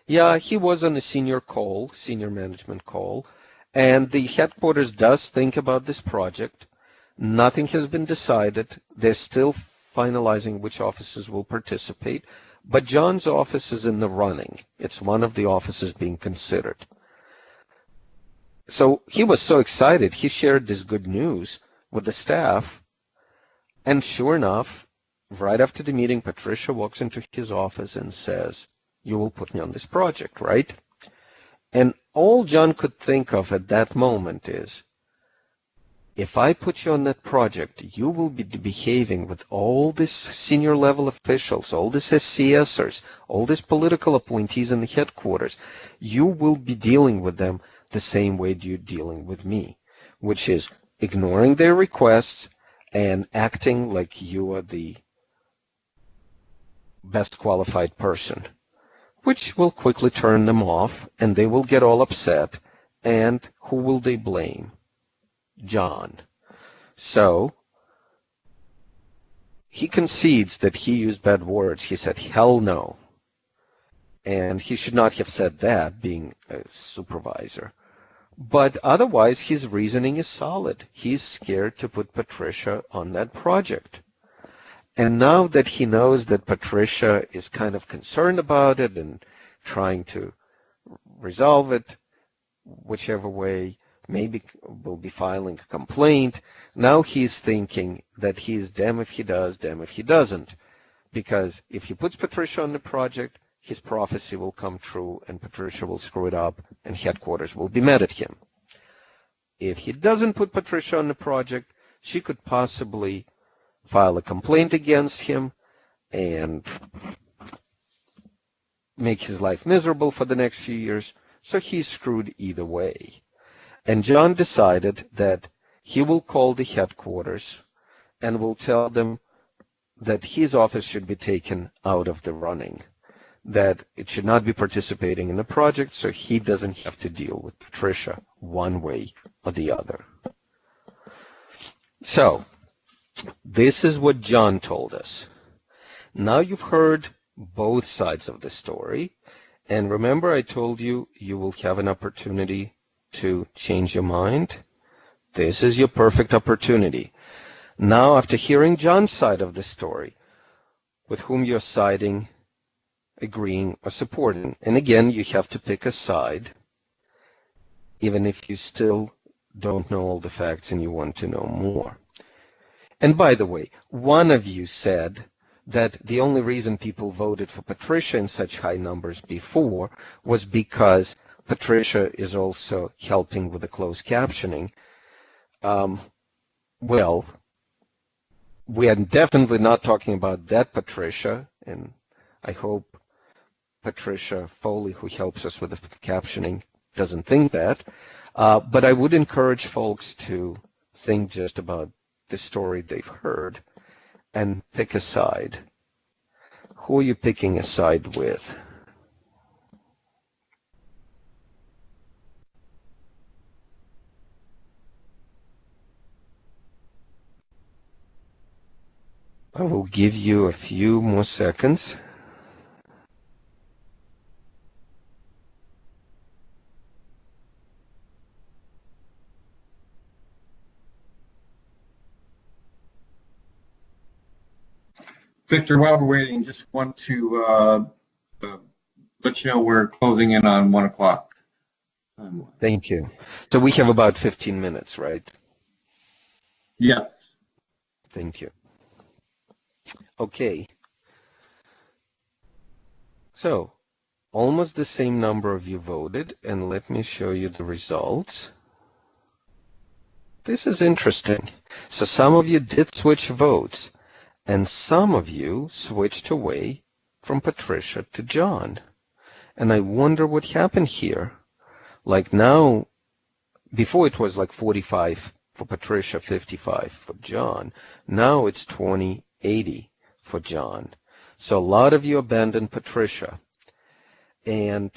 [SPEAKER 2] Yeah, he was on a senior management call, and the headquarters does think about this project. Nothing has been decided. They're still finalizing which offices will participate, but John's office is in the running. It's one of the offices being considered. So he was so excited, he shared this good news with the staff, and sure enough, right after the meeting, Patricia walks into his office and says, "You will put me on this project, right?" And all John could think of at that moment is, if I put you on that project, you will be behaving with all these senior level officials, all these SCSers, all these political appointees in the headquarters. You will be dealing with them the same way you're dealing with me, which is ignoring their requests and acting like you are the best qualified person, which will quickly turn them off, and they will get all upset. And who will they blame? John. So he concedes that he used bad words. He said, hell no. And he should not have said that, being a supervisor. But otherwise, his reasoning is solid. He's scared to put Patricia on that project. And now that he knows that Patricia is kind of concerned about it and trying to resolve it whichever way, maybe will be filing a complaint. Now he's thinking that he's damn if he does, damn if he doesn't. Because if he puts Patricia on the project, his prophecy will come true and Patricia will screw it up and headquarters will be mad at him. If he doesn't put Patricia on the project, she could possibly file a complaint against him and make his life miserable for the next few years. So he's screwed either way. And John decided that he will call the headquarters and will tell them that his office should be taken out of the running, that it should not be participating in the project, so he doesn't have to deal with Patricia one way or the other. So, this is what John told us. Now you've heard both sides of the story, and remember I told you you will have an opportunity to change your mind? This is your perfect opportunity. Now, after hearing John's side of the story, with whom you're siding, agreeing, or supporting, and again, you have to pick a side, even if you still don't know all the facts and you want to know more. And by the way, one of you said that the only reason people voted for Patricia in such high numbers before was because Patricia is also helping with the closed captioning. Well, we are definitely not talking about that Patricia, and I hope Patricia Foley, who helps us with the captioning, doesn't think that. But I would encourage folks to think just about the story they've heard and pick a side. Who are you picking a side with? I will give you a few more seconds.
[SPEAKER 1] Victor, while we're waiting, just want to let you know we're closing in on 1 o'clock.
[SPEAKER 2] Thank you. So we have about 15 minutes, right?
[SPEAKER 1] Yes.
[SPEAKER 2] Thank you. Okay. So, almost the same number of you voted, and let me show you the results. This is interesting. So some of you did switch votes, and some of you switched away from Patricia to John. And I wonder what happened here. Like now, before it was like 45 for Patricia, 55 for John. Now it's 20-80 for John. So a lot of you abandoned Patricia. And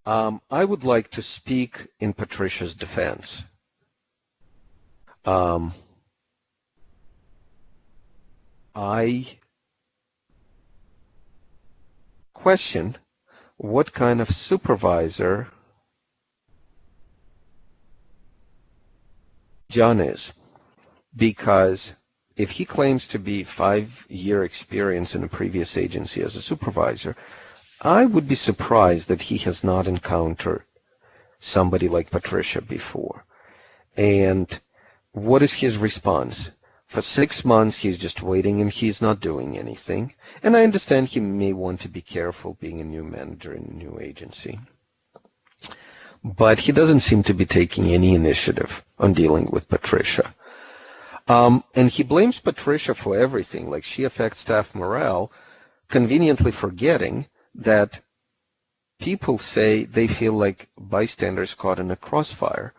[SPEAKER 2] I would like to speak in Patricia's defense. I question what kind of supervisor John is, because if he claims to be 5-year experience in a previous agency as a supervisor, I would be surprised that he has not encountered somebody like Patricia before. And what is his response? For 6 months, he's just waiting and he's not doing anything. And I understand he may want to be careful being a new manager in a new agency. But he doesn't seem to be taking any initiative on dealing with Patricia. And he blames Patricia for everything, like she affects staff morale, conveniently forgetting that people say they feel like bystanders caught in a crossfire.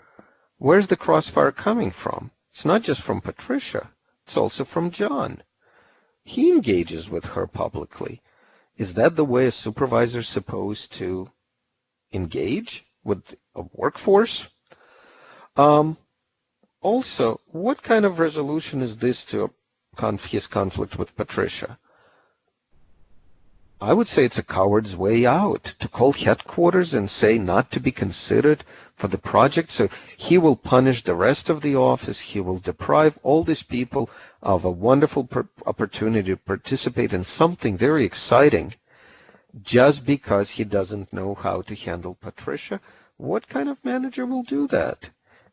[SPEAKER 2] Where's the crossfire coming from? It's not just from Patricia. It's also from John. He engages with her publicly. Is that the way a supervisor is supposed to engage with a workforce? Also, what kind of resolution is this to his conflict with Patricia? I would say it's a coward's way out to call headquarters and say not to be considered for the project. So he will punish the rest of the office. He will deprive all these people of a wonderful opportunity to participate in something very exciting just because he doesn't know how to handle Patricia. What kind of manager will do that?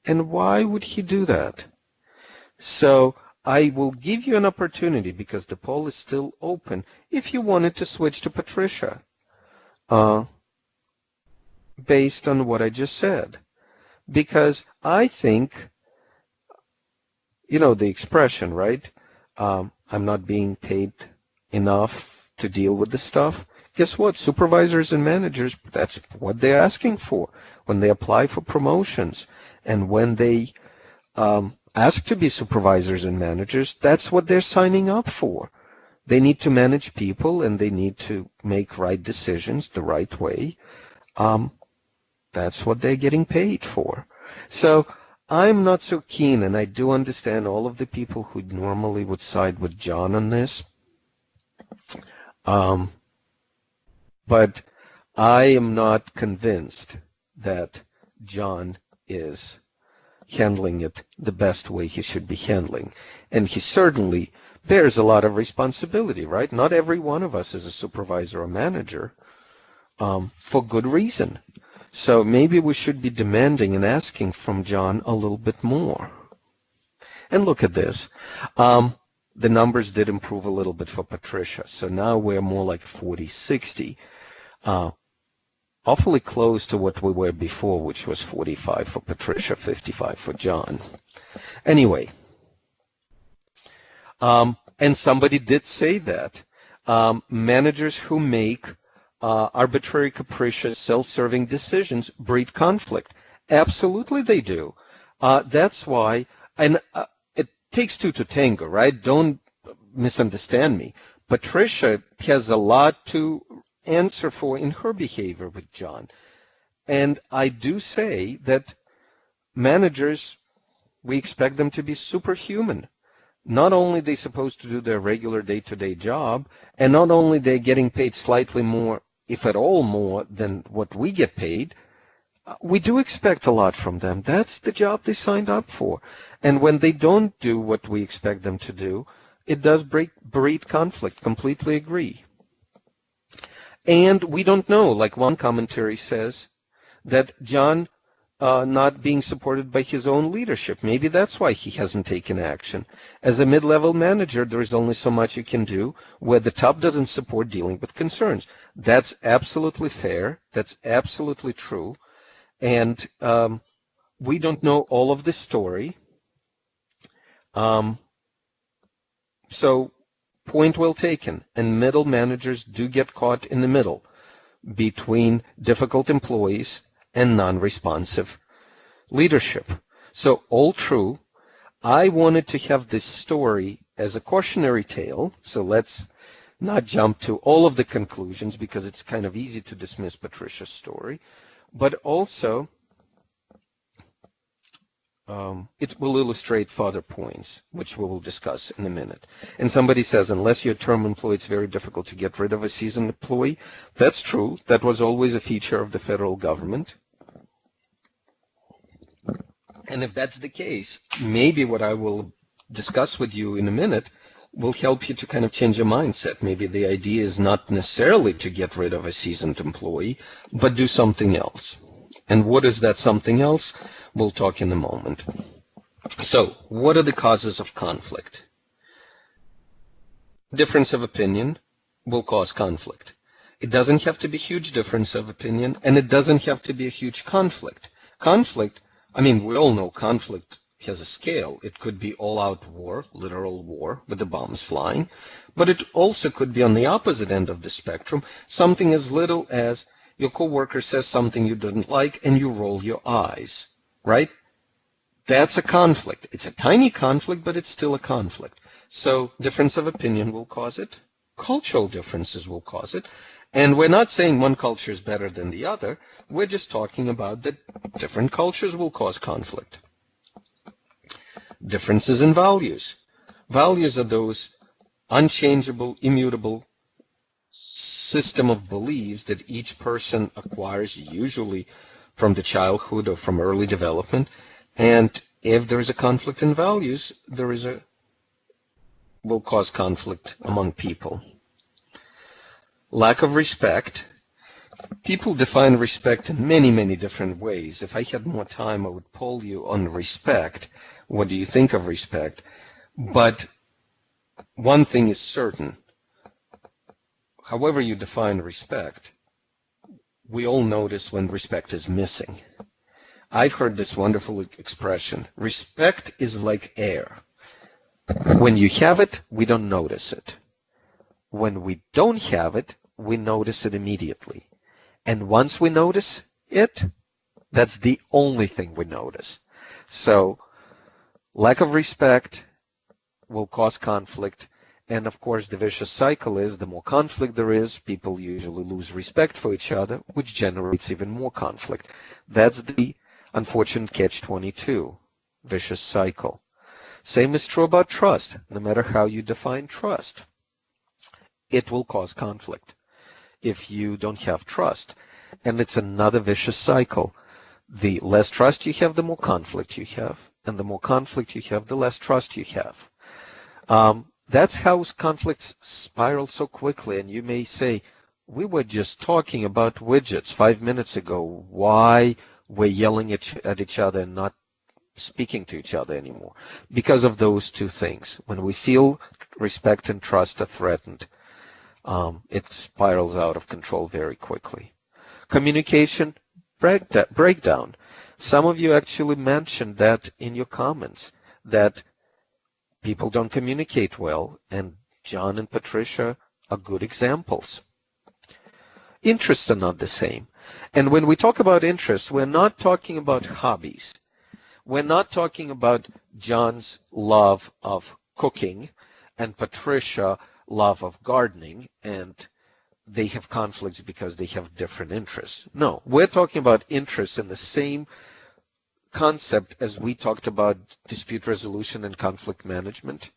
[SPEAKER 2] And why would he do that? So I will give you an opportunity, because the poll is still open, if you wanted to switch to Patricia, based on what I just said. Because I think, you know, the expression, right? I'm not being paid enough to deal with this stuff. Guess what? Supervisors and managers, that's what they're asking for when they apply for promotions. And when they ask to be supervisors and managers, that's what they're signing up for. They need to manage people, and they need to make right decisions the right way. That's what they're getting paid for. So I'm not so keen, and I do understand all of the people who normally would side with John on this. But I am not convinced that John is handling it the best way he should be handling. And he certainly bears a lot of responsibility, right? Not every one of us is a supervisor or manager, for good reason. So maybe we should be demanding and asking from John a little bit more. And look at this. The numbers did improve a little bit for Patricia. So now we're more like 40-60. Awfully close to what we were before, which was 45 for Patricia, 55 for John. Anyway, and somebody did say that managers who make arbitrary, capricious, self-serving decisions breed conflict. Absolutely they do. That's why, and it takes two to tango, right? Don't misunderstand me. Patricia has a lot to answer for in her behavior with John. And I do say that managers, we expect them to be superhuman. Not only are they supposed to do their regular day-to-day job, and not only they're getting paid slightly more, if at all more, than what we get paid, we do expect a lot from them. That's the job they signed up for. And when they don't do what we expect them to do, it does breed conflict. Completely agree. And we don't know, like one commentary says, that John not being supported by his own leadership. Maybe that's why he hasn't taken action. As a mid-level manager, there is only so much you can do where the top doesn't support dealing with concerns. That's absolutely fair. That's absolutely true. And we don't know all of the story. So point well taken. And middle managers do get caught in the middle between difficult employees and non-responsive leadership. So all true. I wanted to have this story as a cautionary tale. So let's not jump to all of the conclusions, because it's kind of easy to dismiss Patricia's story. But also, it will illustrate further points, which we will discuss in a minute. And somebody says, unless you're a term employee, it's very difficult to get rid of a seasoned employee. That's true. That was always a feature of the federal government. And if that's the case, maybe what I will discuss with you in a minute will help you to kind of change your mindset. Maybe the idea is not necessarily to get rid of a seasoned employee, but do something else. And what is that something else? We'll talk in a moment. So, what are the causes of conflict? Difference of opinion will cause conflict. It doesn't have to be a huge difference of opinion, and it doesn't have to be a huge conflict. Conflict, I mean, we all know conflict has a scale. It could be all-out war, literal war, with the bombs flying, but it also could be on the opposite end of the spectrum, something as little as your coworker says something you didn't like and you roll your eyes, right? That's a conflict. It's a tiny conflict, but it's still a conflict. So difference of opinion will cause it. Cultural differences will cause it. And we're not saying one culture is better than the other. We're just talking about that different cultures will cause conflict. Differences in values. Values are those unchangeable, immutable system of beliefs that each person acquires, usually from the childhood or from early development. And if there is a conflict in values, will cause conflict among people. Lack of respect. People define respect in many, many different ways. If I had more time, I would poll you on respect. What do you think of respect? But one thing is certain. However you define respect, we all notice when respect is missing. I've heard this wonderful expression, respect is like air. When you have it, we don't notice it. When we don't have it, we notice it immediately. And once we notice it, that's the only thing we notice. So, lack of respect will cause conflict. And of course, the vicious cycle is the more conflict there is, people usually lose respect for each other, which generates even more conflict. That's the unfortunate catch-22, vicious cycle. Same is true about trust. No matter how you define trust, it will cause conflict if you don't have trust. And it's another vicious cycle. The less trust you have, the more conflict you have. And the more conflict you have, the less trust you have. That's how conflicts spiral so quickly. And you may say, we were just talking about widgets 5 minutes ago. Why we're yelling at each other and not speaking to each other anymore? Because of those two things. When we feel respect and trust are threatened, it spirals out of control very quickly. Communication breakdown. Some of you actually mentioned that in your comments, that people don't communicate well, and John and Patricia are good examples. Interests are not the same. And when we talk about interests, we're not talking about hobbies. We're not talking about John's love of cooking and Patricia love of gardening, and they have conflicts because they have different interests. No, we're talking about interests in the same concept as we talked about dispute resolution and conflict management.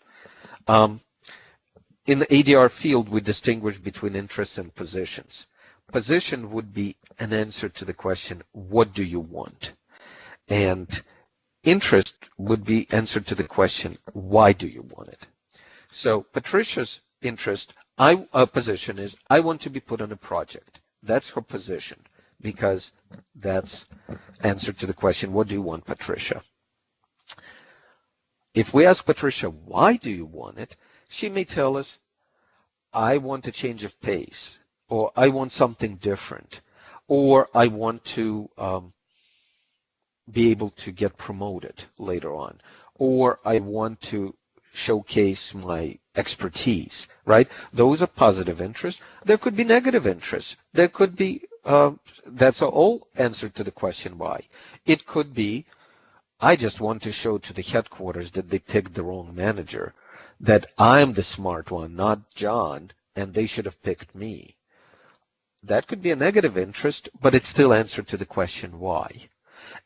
[SPEAKER 2] In the ADR field, we distinguish between interests and positions. Position would be an answer to the question, what do you want? And interest would be answer to the question, why do you want it? So Patricia's interest, position is, I want to be put on a project. That's her position, because that's answer to the question, what do you want, Patricia? If we ask Patricia, why do you want it? She may tell us, I want a change of pace, or I want something different, or I want to be able to get promoted later on, or I want to showcase my expertise, right? Those are positive interests. There could be negative interests. There could be, that's all answer to the question why. It could be, I just want to show to the headquarters that they picked the wrong manager, that I'm the smart one, not John, and they should have picked me. That could be a negative interest, but it's still answer to the question why.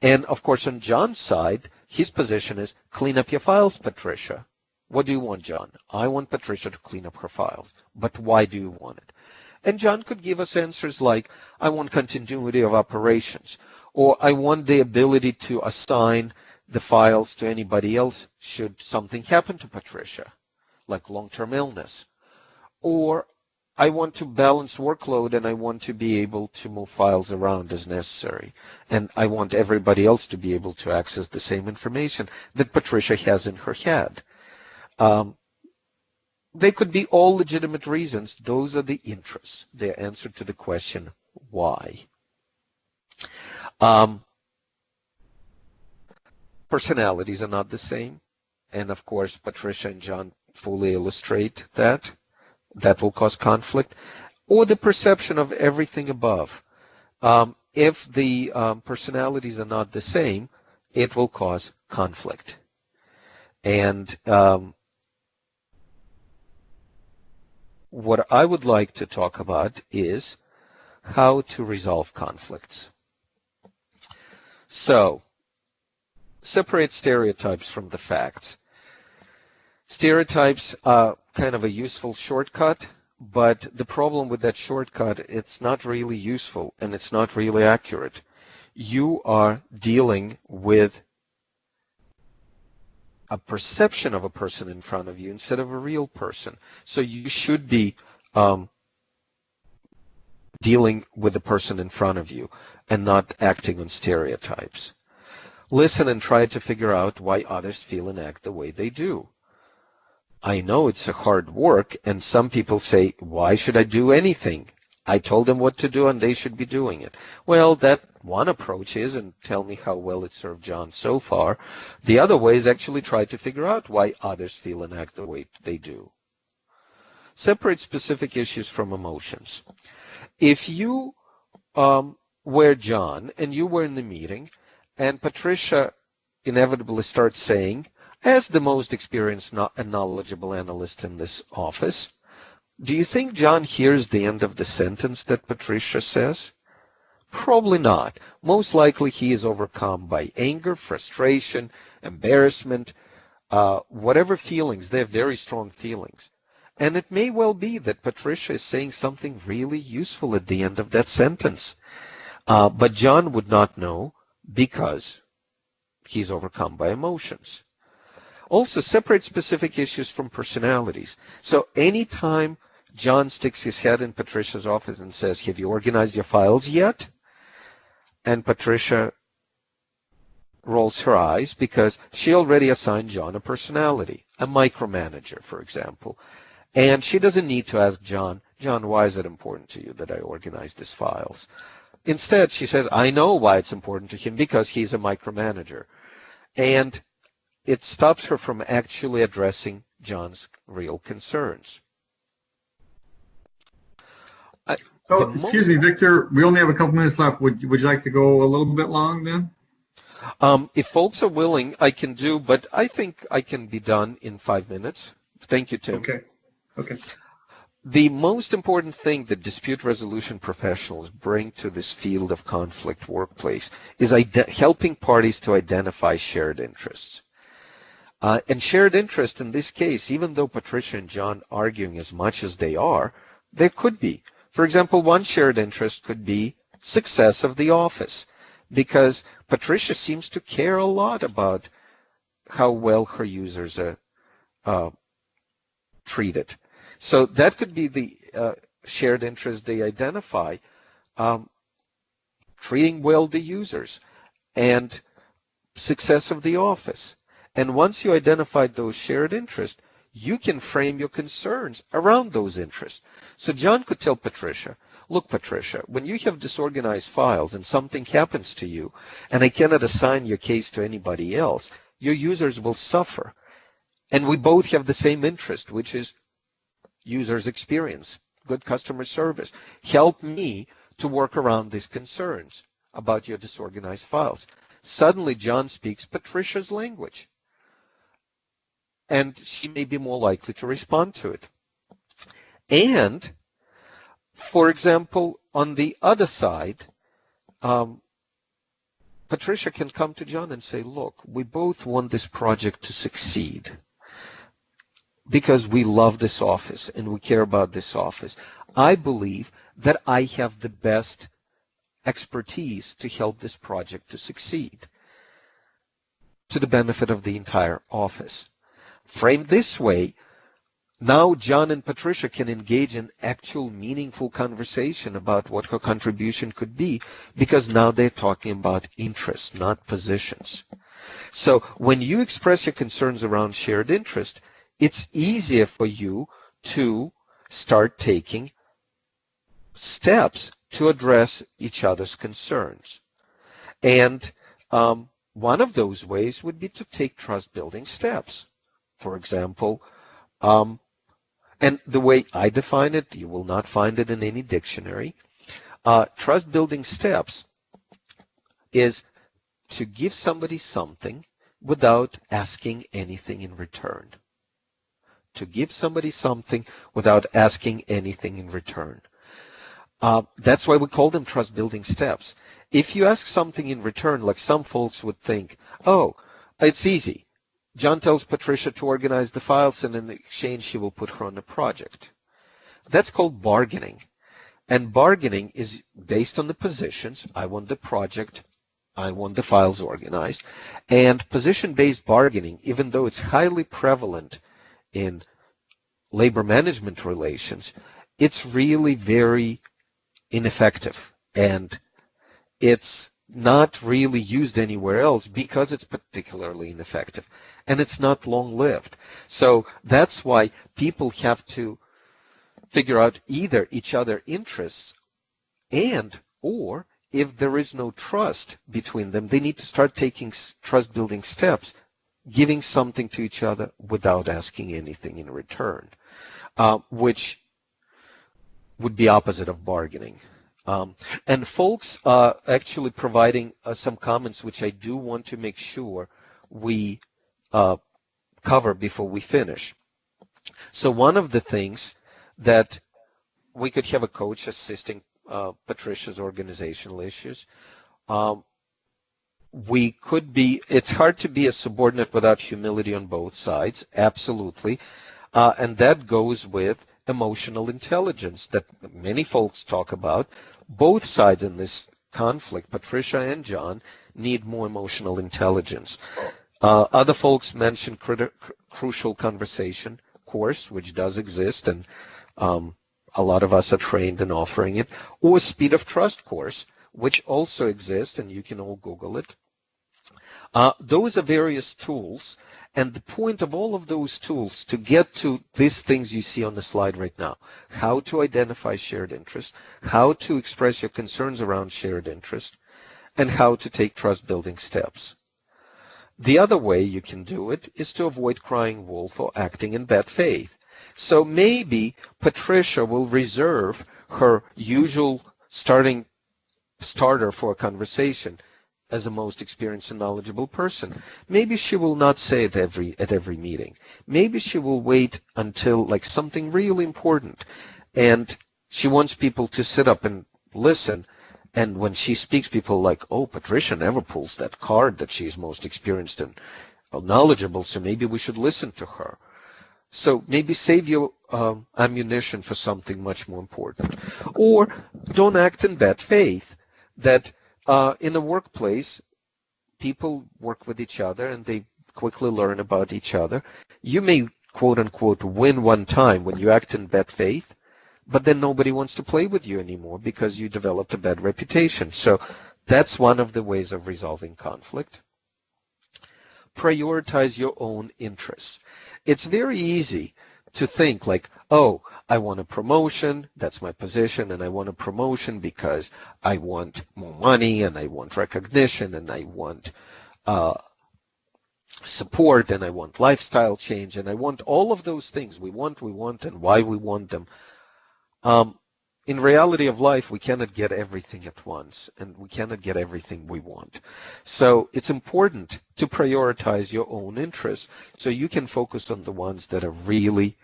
[SPEAKER 2] And of course, on John's side, his position is clean up your files, Patricia. What do you want, John? I want Patricia to clean up her files. But why do you want it? And John could give us answers like, I want continuity of operations, or I want the ability to assign the files to anybody else should something happen to Patricia, like long-term illness. Or I want to balance workload and I want to be able to move files around as necessary. And I want everybody else to be able to access the same information that Patricia has in her head. They could be all legitimate reasons. Those are the interests. They're answer to the question, why? Personalities are not the same. And of course, Patricia and John fully illustrate that. That will cause conflict. Or the perception of everything above. If the personalities are not the same, it will cause conflict. And what I would like to talk about is how to resolve conflicts. So, separate stereotypes from the facts. Stereotypes are kind of a useful shortcut, but the problem with that shortcut, it's not really useful and it's not really accurate. You are dealing with a perception of a person in front of you instead of a real person. So you should be dealing with the person in front of you and not acting on stereotypes. Listen and try to figure out why others feel and act the way they do. I know it's a hard work, and some people say, why should I do anything? I told them what to do and they should be doing it. Well, that one approach is, and tell me how well it served John so far. The other way is actually try to figure out why others feel and act the way they do. Separate specific issues from emotions. If you were John and you were in the meeting and Patricia inevitably starts saying, as the most experienced and knowledgeable analyst in this office, do you think John hears the end of the sentence that Patricia says? Probably not. Most likely he is overcome by anger, frustration, embarrassment, whatever feelings. They're very strong feelings. And it may well be that Patricia is saying something really useful at the end of that sentence. But John would not know because he's overcome by emotions. Also, separate specific issues from personalities. So anytime John sticks his head in Patricia's office and says, have you organized your files yet? And Patricia rolls her eyes because she already assigned John a personality, a micromanager, for example. And she doesn't need to ask John, why is it important to you that I organize these files? Instead, she says, I know why it's important to him because he's a micromanager. And it stops her from actually addressing John's real concerns.
[SPEAKER 1] Excuse me, Victor, we only have a couple minutes left. Would you like to go a little bit long then?
[SPEAKER 2] If folks are willing, I can do, but I think I can be done in 5 minutes. Thank you, Tim.
[SPEAKER 1] Okay.
[SPEAKER 2] The most important thing that dispute resolution professionals bring to this field of conflict workplace is helping parties to identify shared interests. And shared interest in this case, even though Patricia and John arguing as much as they are, there could be. For example, one shared interest could be success of the office, because Patricia seems to care a lot about how well her users are treated. So that could be the shared interest they identify, treating well the users and success of the office. And once you identify those shared interests, you can frame your concerns around those interests. So John could tell Patricia, look, Patricia, when you have disorganized files and something happens to you, and I cannot assign your case to anybody else, your users will suffer. And we both have the same interest, which is users' experience, good customer service. Help me to work around these concerns about your disorganized files. Suddenly, John speaks Patricia's language, and she may be more likely to respond to it. And, for example, on the other side, Patricia can come to John and say, look, we both want this project to succeed because we love this office and we care about this office. I believe that I have the best expertise to help this project to succeed to the benefit of the entire office. Framed this way, now John and Patricia can engage in actual meaningful conversation about what her contribution could be, because now they're talking about interests, not positions. So when you express your concerns around shared interest, it's easier for you to start taking steps to address each other's concerns. And one of those ways would be to take trust-building steps. For example, and the way I define it, you will not find it in any dictionary, trust-building steps is to give somebody something without asking anything in return. To give somebody something without asking anything in return. That's why we call them trust-building steps. If you ask something in return, like some folks would think, oh, it's easy. John tells Patricia to organize the files, and in exchange, he will put her on the project. That's called bargaining. And bargaining is based on the positions. I want the project. I want the files organized. And position-based bargaining, even though it's highly prevalent in labor management relations, it's really very ineffective, and it's not really used anywhere else because it's particularly ineffective, and it's not long-lived. So that's why people have to figure out either each other's interests and or if there is no trust between them, they need to start taking trust-building steps, giving something to each other without asking anything in return, which would be opposite of bargaining. And folks are actually providing some comments which I do want to make sure we cover before we finish. So one of the things that we could have a coach assisting Patricia's organizational issues. We could be, it's hard to be a subordinate without humility on both sides, absolutely. And that goes with emotional intelligence that many folks talk about. Both sides in this conflict, Patricia and John, need more emotional intelligence. Other folks mentioned crucial conversation course, which does exist, and a lot of us are trained in offering it, or speed of trust course, which also exists, and you can all Google it. Those are various tools, and the point of all of those tools to get to these things you see on the slide right now, how to identify shared interest, how to express your concerns around shared interest, and how to take trust-building steps. The other way you can do it is to avoid crying wolf or acting in bad faith. So maybe Patricia will reserve her usual starter for a conversation as the most experienced and knowledgeable person. Maybe she will not say it at every meeting. Maybe she will wait until like something really important, and she wants people to sit up and listen. And when she speaks, people like, oh, Patricia never pulls that card that she's most experienced and knowledgeable, so maybe we should listen to her. So maybe save your ammunition for something much more important. Or don't act in bad faith. That in a workplace, people work with each other and they quickly learn about each other. You may, quote unquote, win one time when you act in bad faith, but then nobody wants to play with you anymore because you developed a bad reputation. So that's one of the ways of resolving conflict. Prioritize your own interests. It's very easy to think like, oh, I want a promotion, that's my position, and I want a promotion because I want more money, and I want recognition, and I want support, and I want lifestyle change, and I want all of those things we want, and why we want them. In reality of life, we cannot get everything at once, and we cannot get everything we want. So it's important to prioritize your own interests so you can focus on the ones that are really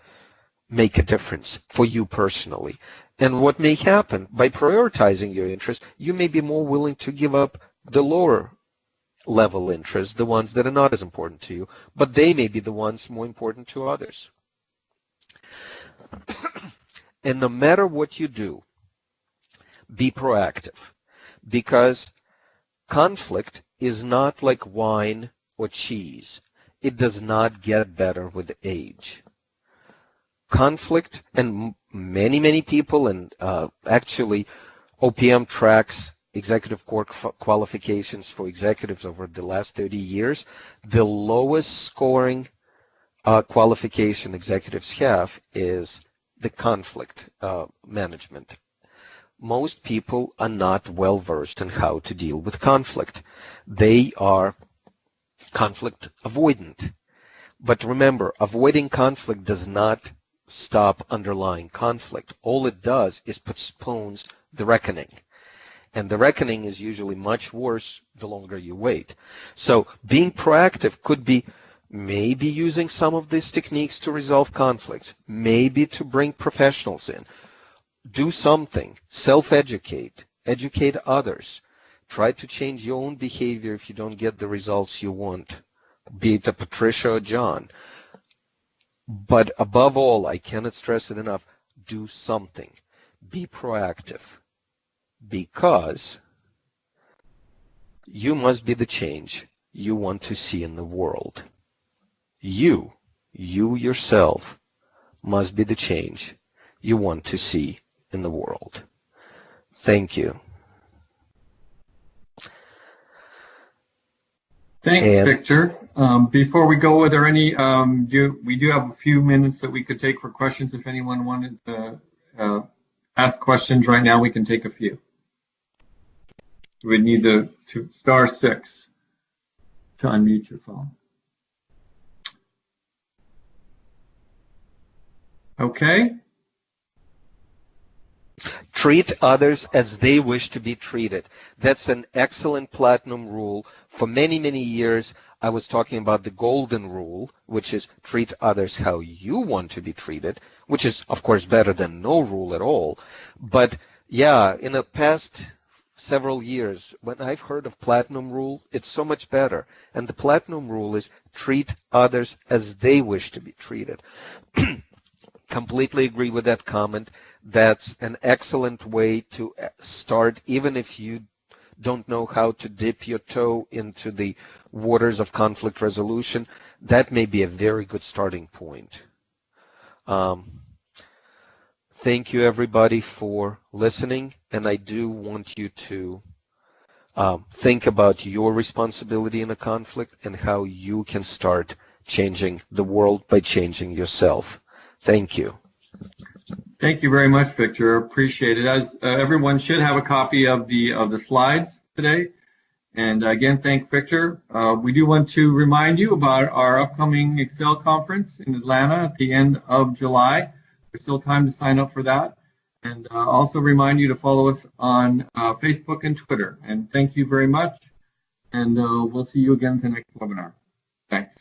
[SPEAKER 2] make a difference for you personally. And what may happen by prioritizing your interests, you may be more willing to give up the lower level interests, the ones that are not as important to you, but they may be the ones more important to others. And no matter what you do, be proactive, because conflict is not like wine or cheese. It does not get better with age. Conflict, and many people, and actually OPM tracks executive court qualifications for executives over the last 30 years. The lowest scoring qualification executives have is the conflict management. Most people are not well versed in how to deal with conflict. They are conflict avoidant. But remember, avoiding conflict does not stop underlying conflict. All it does is postpones the reckoning. And the reckoning is usually much worse the longer you wait. So being proactive could be maybe using some of these techniques to resolve conflicts, maybe to bring professionals in. Do something, self-educate, educate others. Try to change your own behavior if you don't get the results you want, be it a Patricia or John. But above all, I cannot stress it enough, do something. Be proactive, because you must be the change you want to see in the world. You yourself must be the change you want to see in the world. Thank you.
[SPEAKER 1] Thanks, Victor. Before we go, are there any, we do have a few minutes that we could take for questions. If anyone wanted to ask questions right now, we can take a few. We need to *6 to unmute your phone. Okay.
[SPEAKER 2] Treat others as they wish to be treated. That's an excellent platinum rule. For many, many years, I was talking about the golden rule, which is treat others how you want to be treated, which is, of course, better than no rule at all. But yeah, in the past several years, when I've heard of platinum rule, it's so much better. And the platinum rule is treat others as they wish to be treated. Completely agree with that comment. That's an excellent way to start, even if you don't know how to dip your toe into the waters of conflict resolution. That may be a very good starting point. Thank you, everybody, for listening, and I do want you to think about your responsibility in a conflict and how you can start changing the world by changing yourself. Thank you.
[SPEAKER 1] Thank you very much, Victor. Appreciate it. As everyone should have a copy of the slides today. And again, thank Victor. We do want to remind you about our upcoming Excel conference in Atlanta at the end of July. There's still time to sign up for that. And also remind you to follow us on Facebook and Twitter. And thank you very much. And we'll see you again in the next webinar. Thanks.